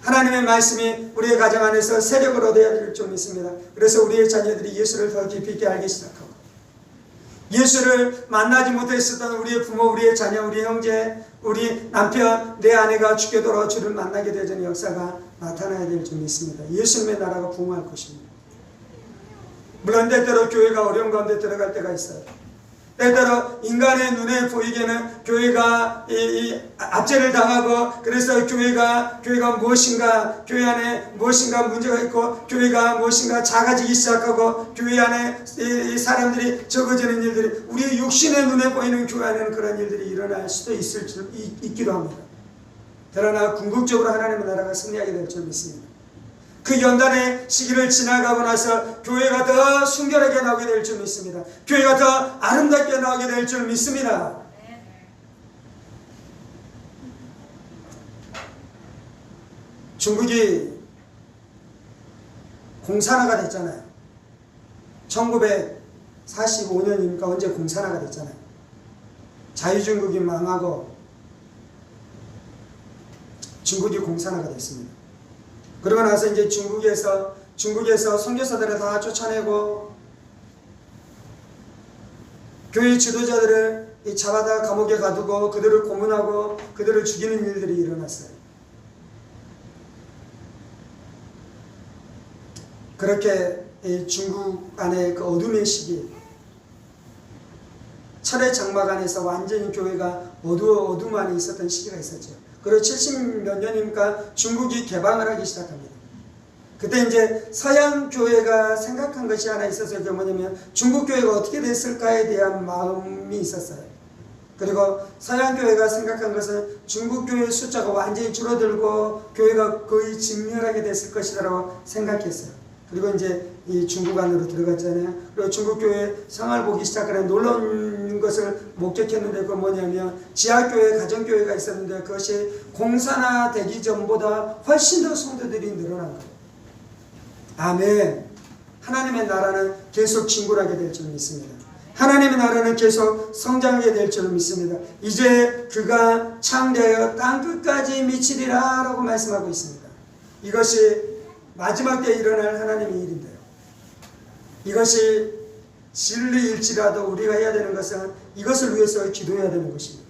하나님의 말씀이 우리의 가정 안에서 세력을 얻어야 될 줄 믿습니다. 그래서 우리의 자녀들이 예수를 더 깊이 있게 알기 시작하고 예수를 만나지 못했었던 우리의 부모, 우리의 자녀, 우리 형제, 우리 남편, 내 아내가 죽게 돌아와 주를 만나게 되는 역사가 나타나야 될 줄 믿습니다. 예수님의 나라가 부흥할 것입니다. 물론 때때로 교회가 어려운 가운데 들어갈 때가 있어요. 때때로 인간의 눈에 보이기에는 교회가 압제를 당하고 그래서 교회가 무엇인가, 교회 안에 무엇인가 문제가 있고 교회가 무엇인가 작아지기 시작하고 교회 안에 이 사람들이 적어지는 일들이 우리의 육신의 눈에 보이는 교회 안에는 그런 일들이 일어날 수도 있기도 합니다. 그러나 궁극적으로 하나님의 나라가 승리하게 될 줄 믿습니다. 그 연단의 시기를 지나가고 나서 교회가 더 순결하게 나오게 될 줄 믿습니다. 교회가 더 아름답게 나오게 될 줄 믿습니다. 중국이 공산화가 됐잖아요. 1945년이니까 언제 공산화가 됐잖아요. 자유중국이 망하고 중국이 공산화가 됐습니다. 그러고 나서 이제 중국에서 선교사들을 다 쫓아내고 교회 지도자들을 잡아다 감옥에 가두고 그들을 고문하고 그들을 죽이는 일들이 일어났어요. 그렇게 중국 안에 그 어둠의 시기, 철의 장막 안에서 완전히 교회가 어둠 안에 있었던 시기가 있었죠. 그리고 70 몇 년이니까 중국이 개방을 하기 시작합니다. 그때 이제 서양 교회가 생각한 것이 하나 있었어요. 그게 뭐냐면 중국 교회가 어떻게 됐을까에 대한 마음이 있었어요. 그리고 서양 교회가 생각한 것은 중국 교회 숫자가 완전히 줄어들고 교회가 거의 진멸하게 됐을 것이라고 생각했어요. 그리고 이제 이 중국 안으로 들어갔잖아요. 그리고 중국 교회 상을 보기 시작하는 놀라운 것을 목격했는데 그건 뭐냐면 지하교회, 가정교회가 있었는데 그것이 공산화되기 전보다 훨씬 더 성도들이 늘어난 거예요. 아멘. 하나님의 나라는 계속 진굴하게 될 줄 믿습니다. 하나님의 나라는 계속 성장하게 될 줄 믿습니다. 이제 그가 창대하여 땅끝까지 미치리라 라고 말씀하고 있습니다. 이것이 마지막 때에 일어날 하나님의 일인데요. 이것이 진리일지라도 우리가 해야 되는 것은 이것을 위해서 기도해야 되는 것입니다.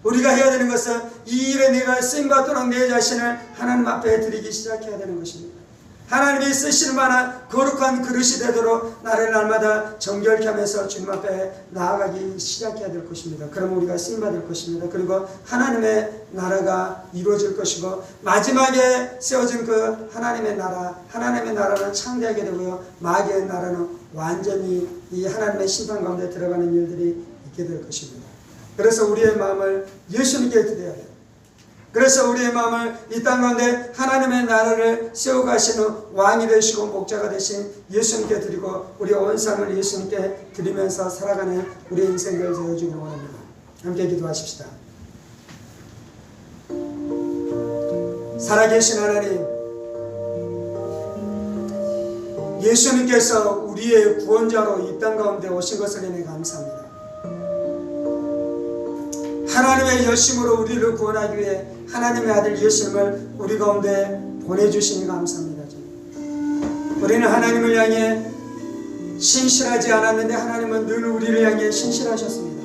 우리가 해야 되는 것은 이 일에 내가 쓰임받도록 내 자신을 하나님 앞에 드리기 시작해야 되는 것입니다. 하나님이 쓰실 만한 거룩한 그릇이 되도록 나를 날마다 정결케 하면서 주님 앞에 나아가기 시작해야 될 것입니다. 그럼 우리가 쓰임받을 것입니다. 그리고 하나님의 나라가 이루어질 것이고 마지막에 세워진 그 하나님의 나라는 창대하게 되고요. 마귀의 나라는 완전히 이 하나님의 심판 가운데 들어가는 일들이 있게 될 것입니다. 그래서 우리의 마음을 예수님께 드려야 돼요. 그래서 우리의 마음을 이 땅 가운데 하나님의 나라를 세워가시는 왕이 되시고 목자가 되신 예수님께 드리고 우리 온 삶을 예수님께 드리면서 살아가는 우리의 인생을 되어주기를 원합니다. 함께 기도하십시다. 살아계신 하나님, 예수님께서 우리의 구원자로 이 땅 가운데 오신 것을 인해 감사합니다. 하나님의 열심으로 우리를 구원하기 위해 하나님의 아들 예수님을 우리 가운데 보내주시니 감사합니다. 우리는 하나님을 향해 신실하지 않았는데 하나님은 늘 우리를 향해 신실하셨습니다.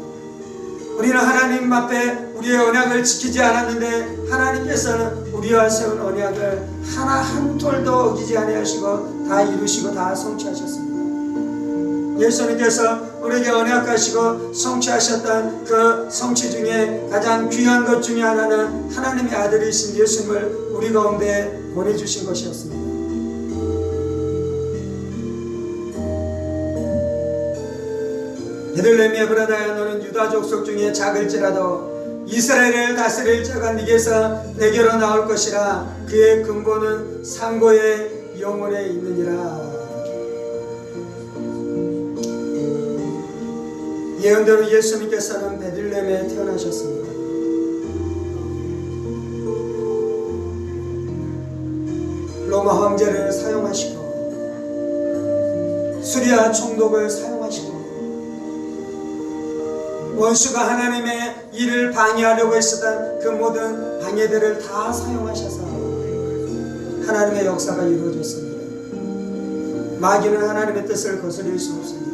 우리는 하나님 앞에 우리의 언약을 지키지 않았는데 하나님께서는 우리와 세운 언약을 하나 한 톨도 어기지 아니하시고 다 이루시고 다 성취하셨습니다. 예수님께서 우리에게 언약하시고 성취하셨던 그 성취 중에 가장 귀한 것 중에 하나는 하나님의 아들이신 예수님을 우리 가운데 보내주신 것이었습니다. 베들레헴 에브라다야, 너는 유다 족속 중에 작을지라도 이스라엘을 다스릴 자가 네게서 내게로 나올 것이라. 그의 근본은 상고의 영혼에 있느니라. 예언대로 예수님께서는 베들레헴에 태어나셨습니다. 로마 황제를 사용하시고 수리아 총독을 사용하시고 원수가 하나님의 일을 방해하려고 했었던 그 모든 방해들을 다 사용하셔서 하나님의 역사가 이루어졌습니다. 마귀는 하나님의 뜻을 거스릴 수 없습니다.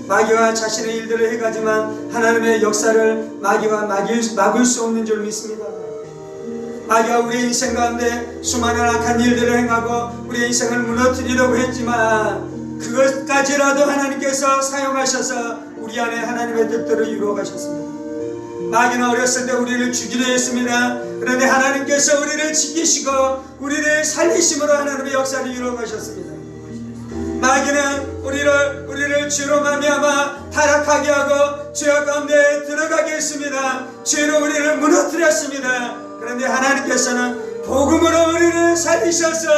마귀와 자신의 일들을 해가지만 하나님의 역사를 마귀와 막을 수 없는 줄 믿습니다. 마귀가 우리의 인생 가운데 수많은 악한 일들을 행하고 우리의 인생을 무너뜨리려고 했지만 그것까지라도 하나님께서 사용하셔서 우리 안에 하나님의 뜻들을 이루어 가셨습니다. 마귀는 어렸을 때 우리를 죽이려 했습니다. 그런데 하나님께서 우리를 지키시고 우리를 살리심으로 하나님의 역사를 이루어 가셨습니다. 마귀는 우리를 죄로 말미암아 타락하게 하고 죄악 가운데 들어가게 했습니다. 죄로 우리를 무너뜨렸습니다. 그런데 하나님께서는 복음으로 우리를 살리셔서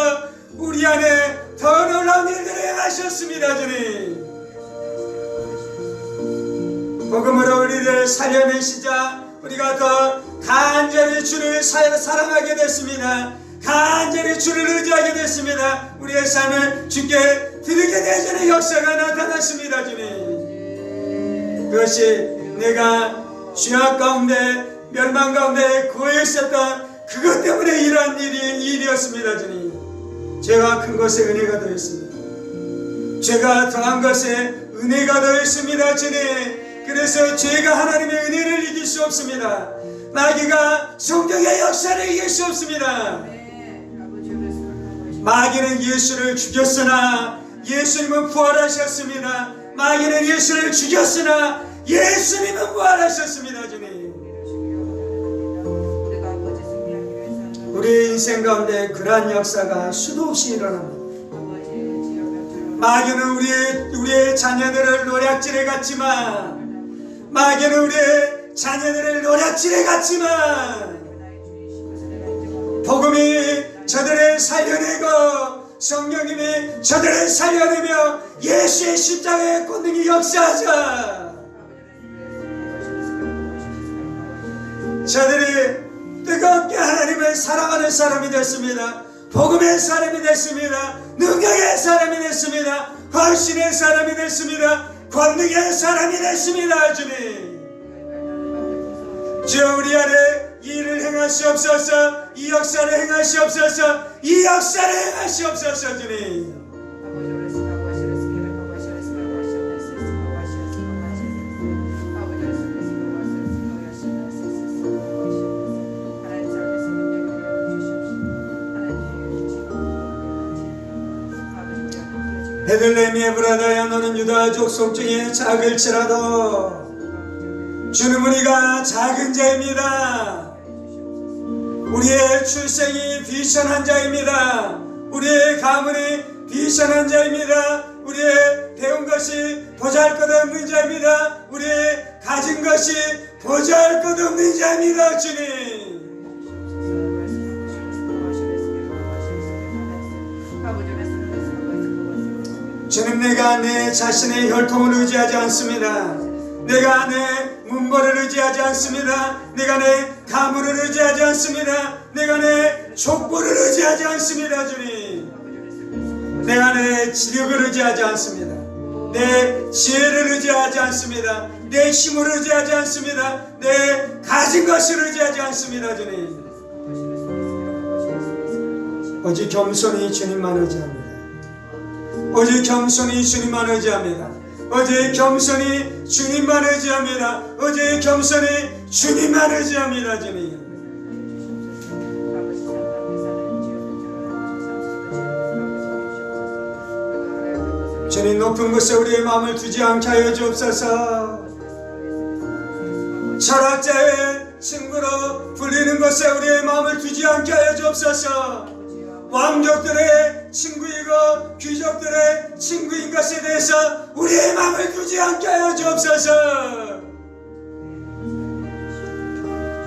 우리 안에 더 놀라운 일들을 행하셨습니다. 주님, 복음으로 우리를 살려내시자 우리가 더 간절히 주를 사랑하게 됐습니다. 간절히 주를 의지하게 됐습니다. 우리의 삶을 주께 드리게 되시는 역사가 나타났습니다. 주님, 그것이 내가 죄악 가운데 멸망 가운데 거했었던 그것 때문에 이러한 일이었습니다. 주님, 죄가 큰 것에 은혜가 더했습니다. 죄가 더한 것에 은혜가 더했습니다. 주님, 그래서 죄가 하나님의 은혜를 이길 수 없습니다. 마귀가 성경의 역사를 이길 수 없습니다. 마귀는 예수를 죽였으나 예수님은 부활하셨습니다. 마귀는 예수를 죽였으나 예수님은 부활하셨습니다. 주님, 우리의 인생 가운데 그러한 역사가 수도 없이 일어납니다. 마귀는 우리의 자녀들을 노략질해 갔지만, 마귀는 우리의 자녀들을 노략질해 갔지만, 복음이 저들을 살려내고 성령님이 저들을 살려내며 예수의 십자가의 권능이 역사하자 저들이 뜨겁게 하나님을 사랑하는 사람이 됐습니다. 복음의 사람이 됐습니다. 능력의 사람이 됐습니다. 헌신의 사람이 됐습니다. 권능의 사람이 됐습니다. 주님, 주여 우리 안에 이 일을 행하시옵소서. 이 역사를 행하시옵소서. 이 역사를 행하시옵소서. 주님, 베들레헴 에브라다야, 너는 유다 족속 중에 작을지라도 주는 우리가 작은 자입니다. 우리의 출생이 비천한 자입니다. 우리의 가문이 비천한 자입니다. 우리의 배운 것이 보잘것없는 자입니다. 우리의 가진 것이 보잘것없는 자입니다. 주님, 주님, 내가 내 자신의 혈통을 의지하지 않습니다. 내가 내 문벌을 의지하지 않습니다. 내가 내 가문을 의지하지 않습니다. 내가 내 족보를 의지하지 않습니다. 주님, 내가 내 지력을 의지하지 않습니다. 내 지혜를 의지하지 않습니다. 내 힘을 의지하지 않습니다. 내 가진 것을 의지하지 않습니다. 주님, 오직 겸손히 주님만 의지합니다. 오직 겸손히 주님만 의지합니다. 오직 겸손히 주님만 의지합니다. 오직 겸손히 주님만 의지합니다. 주님, 주님, 높은 곳에 우리의 마음을 두지 않게 하여 주옵소서. 철학자의 친구로 불리는 곳에 우리의 마음을 두지 않게 하여 주옵소서. 왕족들의 친구이고 귀족들의 친구인 것에 대해서 우리의 마음을 두지 않게 하여 주옵소서.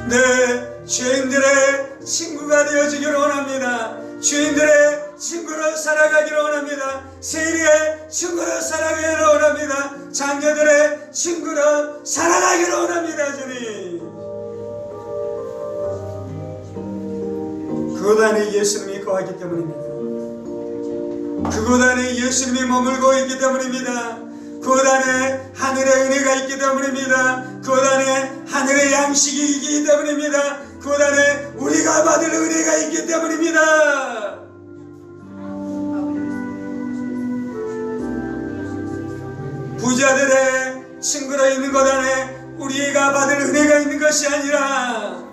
네, 죄인들의 친구가 되어주기를 원합니다. 죄인들의 친구로 살아가기를 원합니다. 세리의 친구로 살아가기를 원합니다. 장녀들의 친구로 살아가기를 원합니다. 주님, 그곳 안에 예수님이 거하기 때문입니다. 그곳 안에 예수님이 머물고 있기 때문입니다. 그곳 안에 하늘의 은혜가 있기 때문입니다. 그곳 안에 하늘의 양식이 있기 때문입니다. 그곳 안에 우리가 받을 은혜가 있기 때문입니다. 부자들의 친구로 있는 것 안에 우리가 받을 은혜가 있는 것이 아니라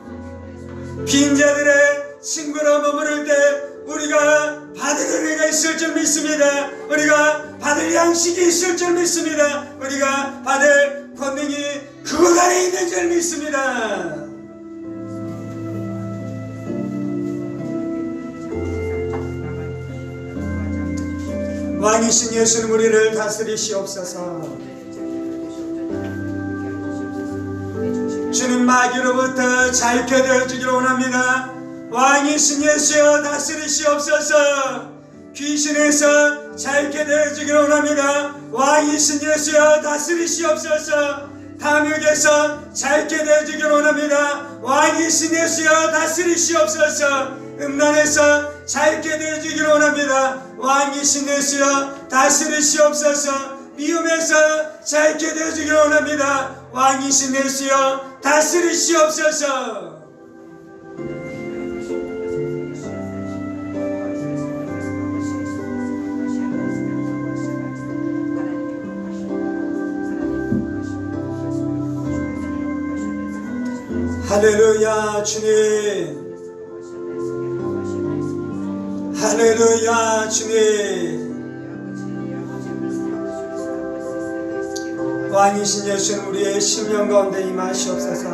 빈자들의 친구로 머무를 때 우리가 받을 은혜가 있을 줄 믿습니다. 우리가 받을 양식이 있을 줄 믿습니다. 우리가 받을 권능이 그곳 안에 있는 줄 믿습니다. 왕이신 예수님, 우리를 다스리시옵소서. 주님, 마귀로부터 자유케 되어주기를 원합니다. 왕이신 예수여, 다스리시옵소서. 귀신에서 자유케 되어주기를 원합니다. 왕이신 예수여, 다스리시옵소서. 탐욕에서 자유케 되어주기를 원합니다. 왕이신 예수여, 다스리시옵소서. 음란에서 자유케 되어주기를 원합니다. 왕이신 예수여, 다스리시옵소서. 미움에서 자유케 되어주기를 원합니다. 왕이신 예수여, 다스리시옵소서. 할렐루야. 주님, 할렐루야. 주님, 왕이신 예수는 우리의 심령 가운데 임하시옵소서.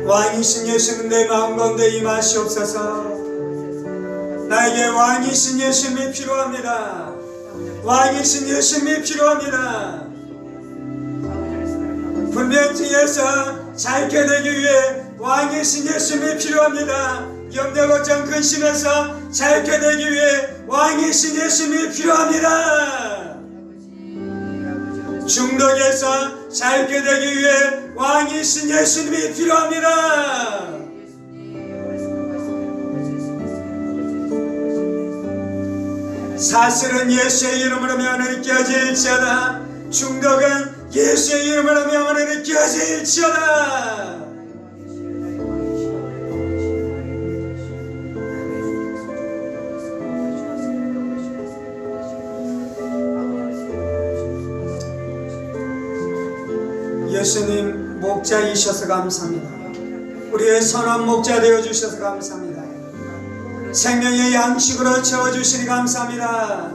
왕이신 예수님 내 마음 가운데 임하시옵소서. 나에게 왕이신 예수님이 필요합니다. 왕이신 예수님이 필요합니다. 분별증에서 자유케 되기 위해 왕이신 예수님이 필요합니다. 염려 걱정 근심에서 자유케 되기 위해 왕이신 예수님이 필요합니다. 중독에서 자유케 되기 위해 왕이신 예수님이 필요합니다. 사슬은 예수의 이름으로 명하는 깨어질지어다. 중독은 예수의 이름으로 명하는 깨어질지어다. 예수님 목자이셔서 감사합니다. 우리의 선한 목자 되어주셔서 감사합니다. 생명의 양식으로 채워주시니 감사합니다.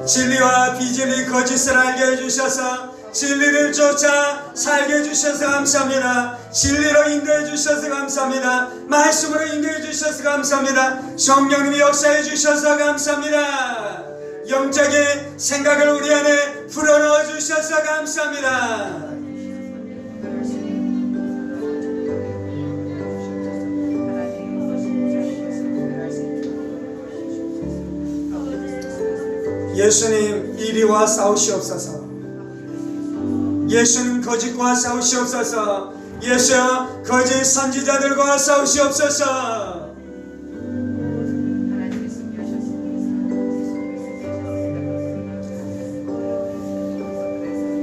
진리와 비진리 거짓을 알게 해주셔서 진리를 쫓아 살게 해주셔서 감사합니다. 진리로 인도해 주셔서 감사합니다. 말씀으로 인도해 주셔서 감사합니다. 성령님이 역사해 주셔서 감사합니다. 영적인 생각을 우리 안에 불어넣어 주셔서 감사합니다. 예수님 이리와 싸우시옵소서. 예수님 거짓과 싸우시옵소서. 예수 거짓 선지자들과 싸우시옵소서.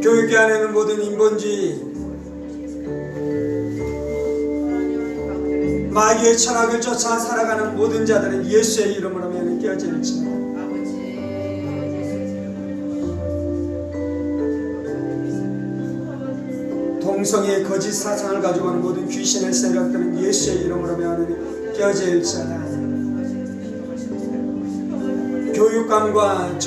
교육계 안에는 모든 인본주의 마귀의 철학을 쫓아 살아가는 모든 자들은 예수의 이름으로 면은 깨어질지어다. 동성애의 거짓 사상을 가지고 오는 모든 귀신의 세력들은 예수의 이름으로 면은 깨어질지어다. 교육감과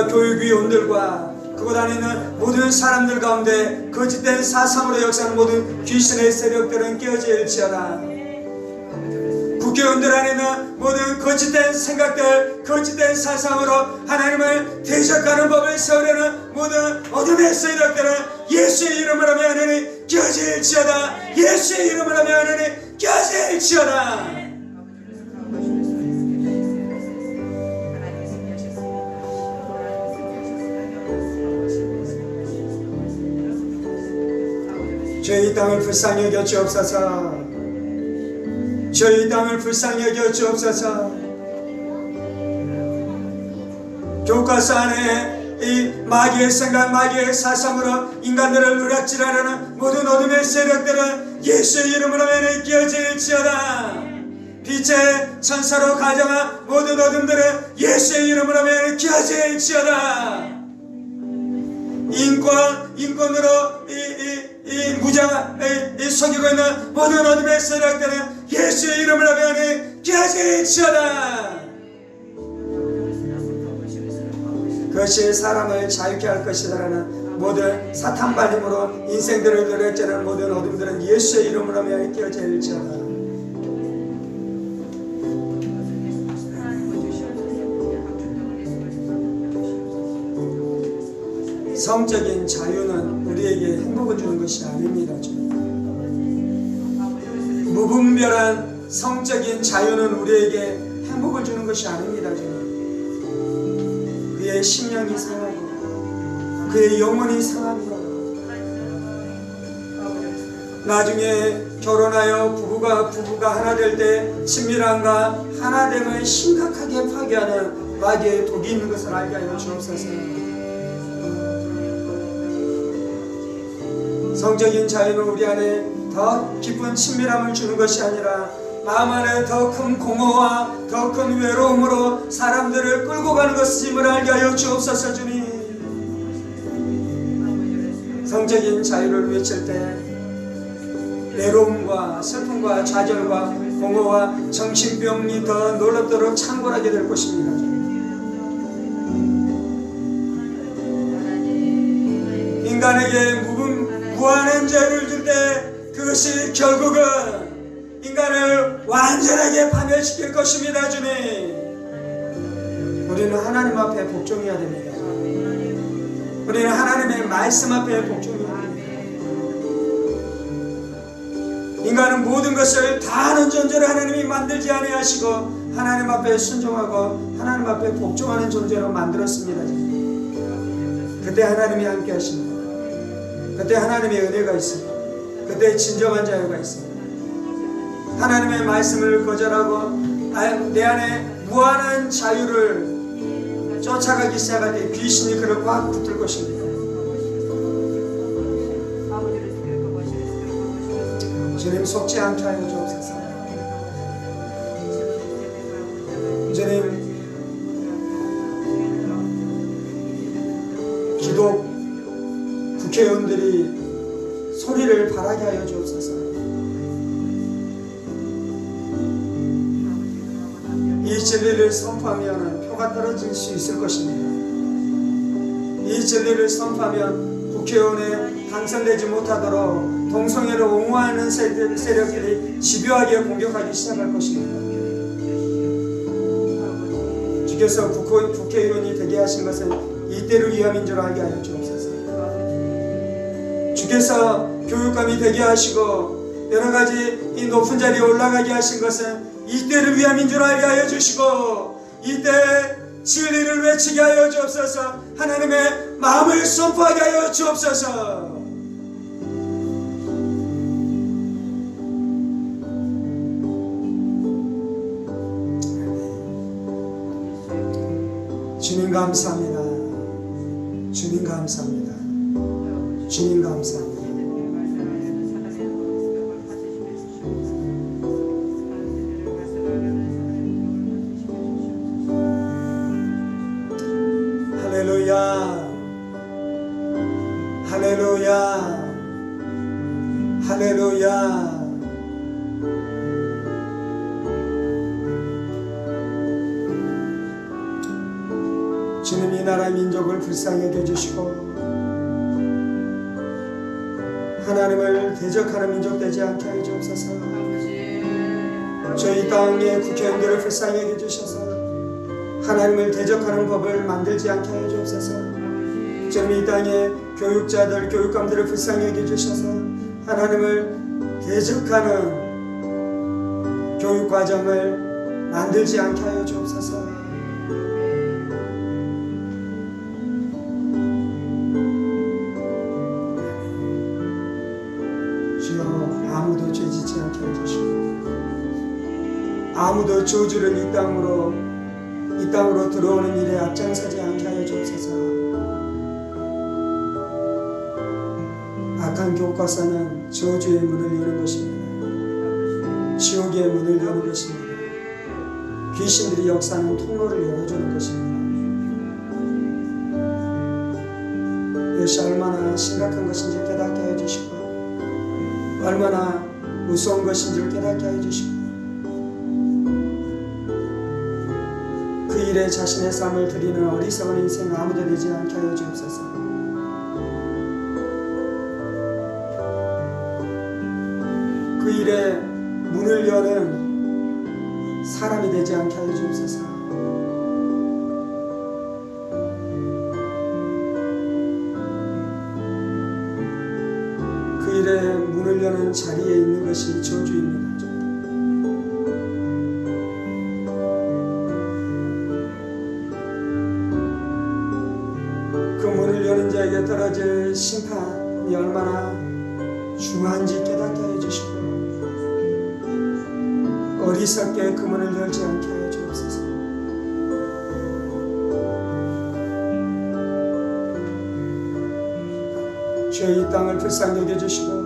교육위원들과 그곳 안에 있는 모든 사람들 가운데 거짓된 사상으로 역사하는 모든 귀신의 세력들은 깨어질지어다. 국회의원들 안에 있는 모든 거짓된 생각들, 거짓된 사상으로 하나님을 대적하는 법을 세우려는 모든 어둠의 세력들은 예수의 이름으로 명하노니 깨어질지어다. 예수의 이름으로 명하노니 깨어질지어다. 저희 땅을 불쌍히 여겨 주옵소서. 저희 땅을 불쌍히 여겨 주옵소서. 교과서 안에 이 마귀의 생각, 마귀의 사상으로 인간들을 누락질하려는 모든 어둠의 세력들은 예수의 이름으로 면에 깨어질지어다. 빛의 천사로 가정한 모든 어둠들은 예수의 이름으로 면에 깨어질지어다. 인권으로 이 무장, 속이고 있는 모든 어둠의 세력들은 예수의 이름으로 면에 깨어질지어다. 그것이 사람을 자유케 할 것이다라는 모든 사탄 발림으로 인생들을 누락질하는 모든 어둠들은 예수의 이름으로 면에 깨어질지어다. 성적인 자유는 우리에게 행복을 주는 것이 아닙니다. 무분별한 성적인 자유는 우리에게 행복을 주는 것이 아닙니다. 그의 심령이 상하고 그의 영혼이 상합니다. 나중에 결혼하여 부부가 하나 될 때 친밀함과 하나됨을 심각하게 파괴하는 마귀의 독이 있는 것을 알게 하여 주옵소서. 성적인 자유는 우리 안에 더 깊은 친밀함을 주는 것이 아니라 마음 안에 더 큰 공허와 더 큰 외로움으로 사람들을 끌고 가는 것임을 알게 하여 주옵소서. 주님, 성적인 자유를 외칠 때 외로움과 슬픔과 좌절과 공허와 정신병이 더 놀랍도록 창궐하게 될 것입니다. 인간에게 무한한 죄를 줄 때 그것이 결국은 인간을 완전하게 파멸시킬 것입니다. 주님, 우리는 하나님 앞에 복종해야 됩니다. 우리는 하나님의 말씀 앞에 복종해야 됩니다. 인간은 모든 것을 다 아는 존재로 하나님이 만들지 아니하시고 하나님 앞에 순종하고 하나님 앞에 복종하는 존재로 만들었습니다. 그때 하나님이 함께 하십니다. 그때 하나님의 은혜가 있습니다. 그때 진정한 자유가 있습니다. 하나님의 말씀을 거절하고 내 안에 무한한 자유를 쫓아가기 시작할 때 귀신이 그를 꽉 붙들 것입니다. 주님, 속지 않게 하여 주옵소서. 주님, 기독 국회의원들이 소리를 바라게 하여 주옵소서. 이 진리를 선포하면 표가 떨어질 수 있을 것입니다. 이 진리를 선포하면 국회의원에 당선되지 못하도록 동성애를 옹호하는 세력들이 집요하게 공격하기 시작할 것입니다. 주께서 국회의원이 되게 하신 것은 이때를 위함인 줄 알게 하여 주옵소서. 주께서 교육감이 되게 하시고 여러 가지 이 높은 자리에 올라가게 하신 것은 이때를 위함인 줄 알게 하여 주시고 이때 진리를 외치게 하여 주옵소서. 하나님의 마음을 선포하게 하여 주옵소서. 주님 감사합니다. 주님 감사합니다. 주님 감사합니다. 할렐루야, 할렐루야, 할렐루야. 주님, 이 나라의 민족을 불쌍히 여겨주시고 하나님을 대적하는 민족 되지 않게 하여 주옵소서. 저희 땅의 국회의원들을 불쌍히 여겨주셔서 하나님을 대적하는 법을 만들지 않게 하여 주옵소서. 주님, 이 땅의 교육자들, 교육감들을 불쌍히 여겨주셔서 하나님을 대적하는 교육과정을 만들지 않게 하여 주옵소서. 아무도 죄짓지 않게 해주시고 아무도 저주를 이 땅으로 들어오는 일에 앞장서지 않게 하여 주옵소서. 악한 교과서는 저주의 문을 여는 것입니다. 지옥의 문을 여는 것입니다. 귀신들이 역사하는 통로를 열어주는 것입니다. 이것이 얼마나 심각한 것인지 깨닫게 하여 주시고 얼마나 무서운 것인지를 깨닫게 하여 주시고 그 일에 자신의 삶을 드리는 어리석은 인생 아무도 되지 않게 하여 주옵소서. 그 일에 문을 여는 사람이 되지 않게 하여 주옵소서. 그 일에 문을 여는 자리에 있는 것이 저주입니다. 그 문을 여는 자에게 떨어질 심판이 얼마나 중한지 깨닫게 하여 주시고 어리석게 그 문을 열지 않게 하여 주옵소서. 주여, 이 땅을 불쌍히 여겨주시고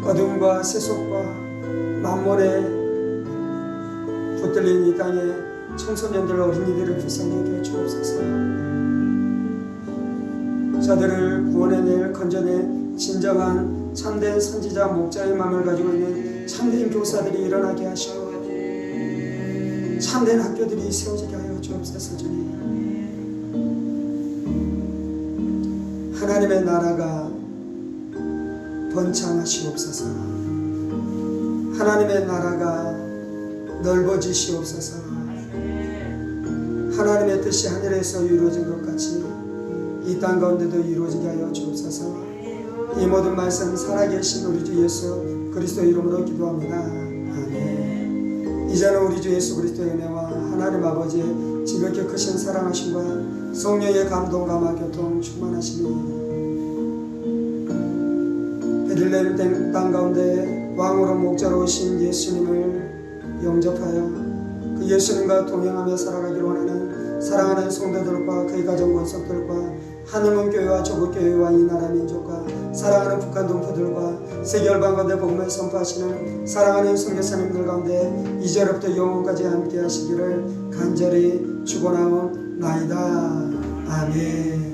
어둠과 세속과 만몬에 붙들린 이 땅의 청소년들, 어린이들을 불쌍히 여겨 주옵소서. 저들을 구원해낼, 건져낼 진정한 참된 선지자 목자의 마음을 가지고 있는 참된 교사들이 일어나게 하시고 참된 학교들이 세워지게 하여 주옵소서. 주님, 하나님의 나라가 번창하시옵소서. 하나님의 나라가 넓어지시옵소서. 하나님의 뜻이 하늘에서 이루어진 것 같이 이 땅 가운데도 이루어지게 하여 주옵소서. 이 모든 말씀 살아계신 우리 주 예수 그리스도 이름으로 기도합니다. 아멘. 이제는 우리 주 예수 그리스도의 은혜와 하나님 아버지의 지극히 크신 사랑하심과 성령의 감동 감화 교통 충만하시니 베들레헴 땅 가운데 왕으로 목자로 오신 예수님을 영접하여 그 예수님과 동행하며 살아가기를 원하는 사랑하는 성도들과 그의 가정 권속들과 하늘문 교회와 조국 교회와 이 나라 민족과 사랑하는 북한 동포들과 세계 열방 가운데 복음을 선포하시는 사랑하는 선교사님들 가운데 이제로부터 영원까지 함께 하시기를 간절히 축원하옵나이다. 아멘.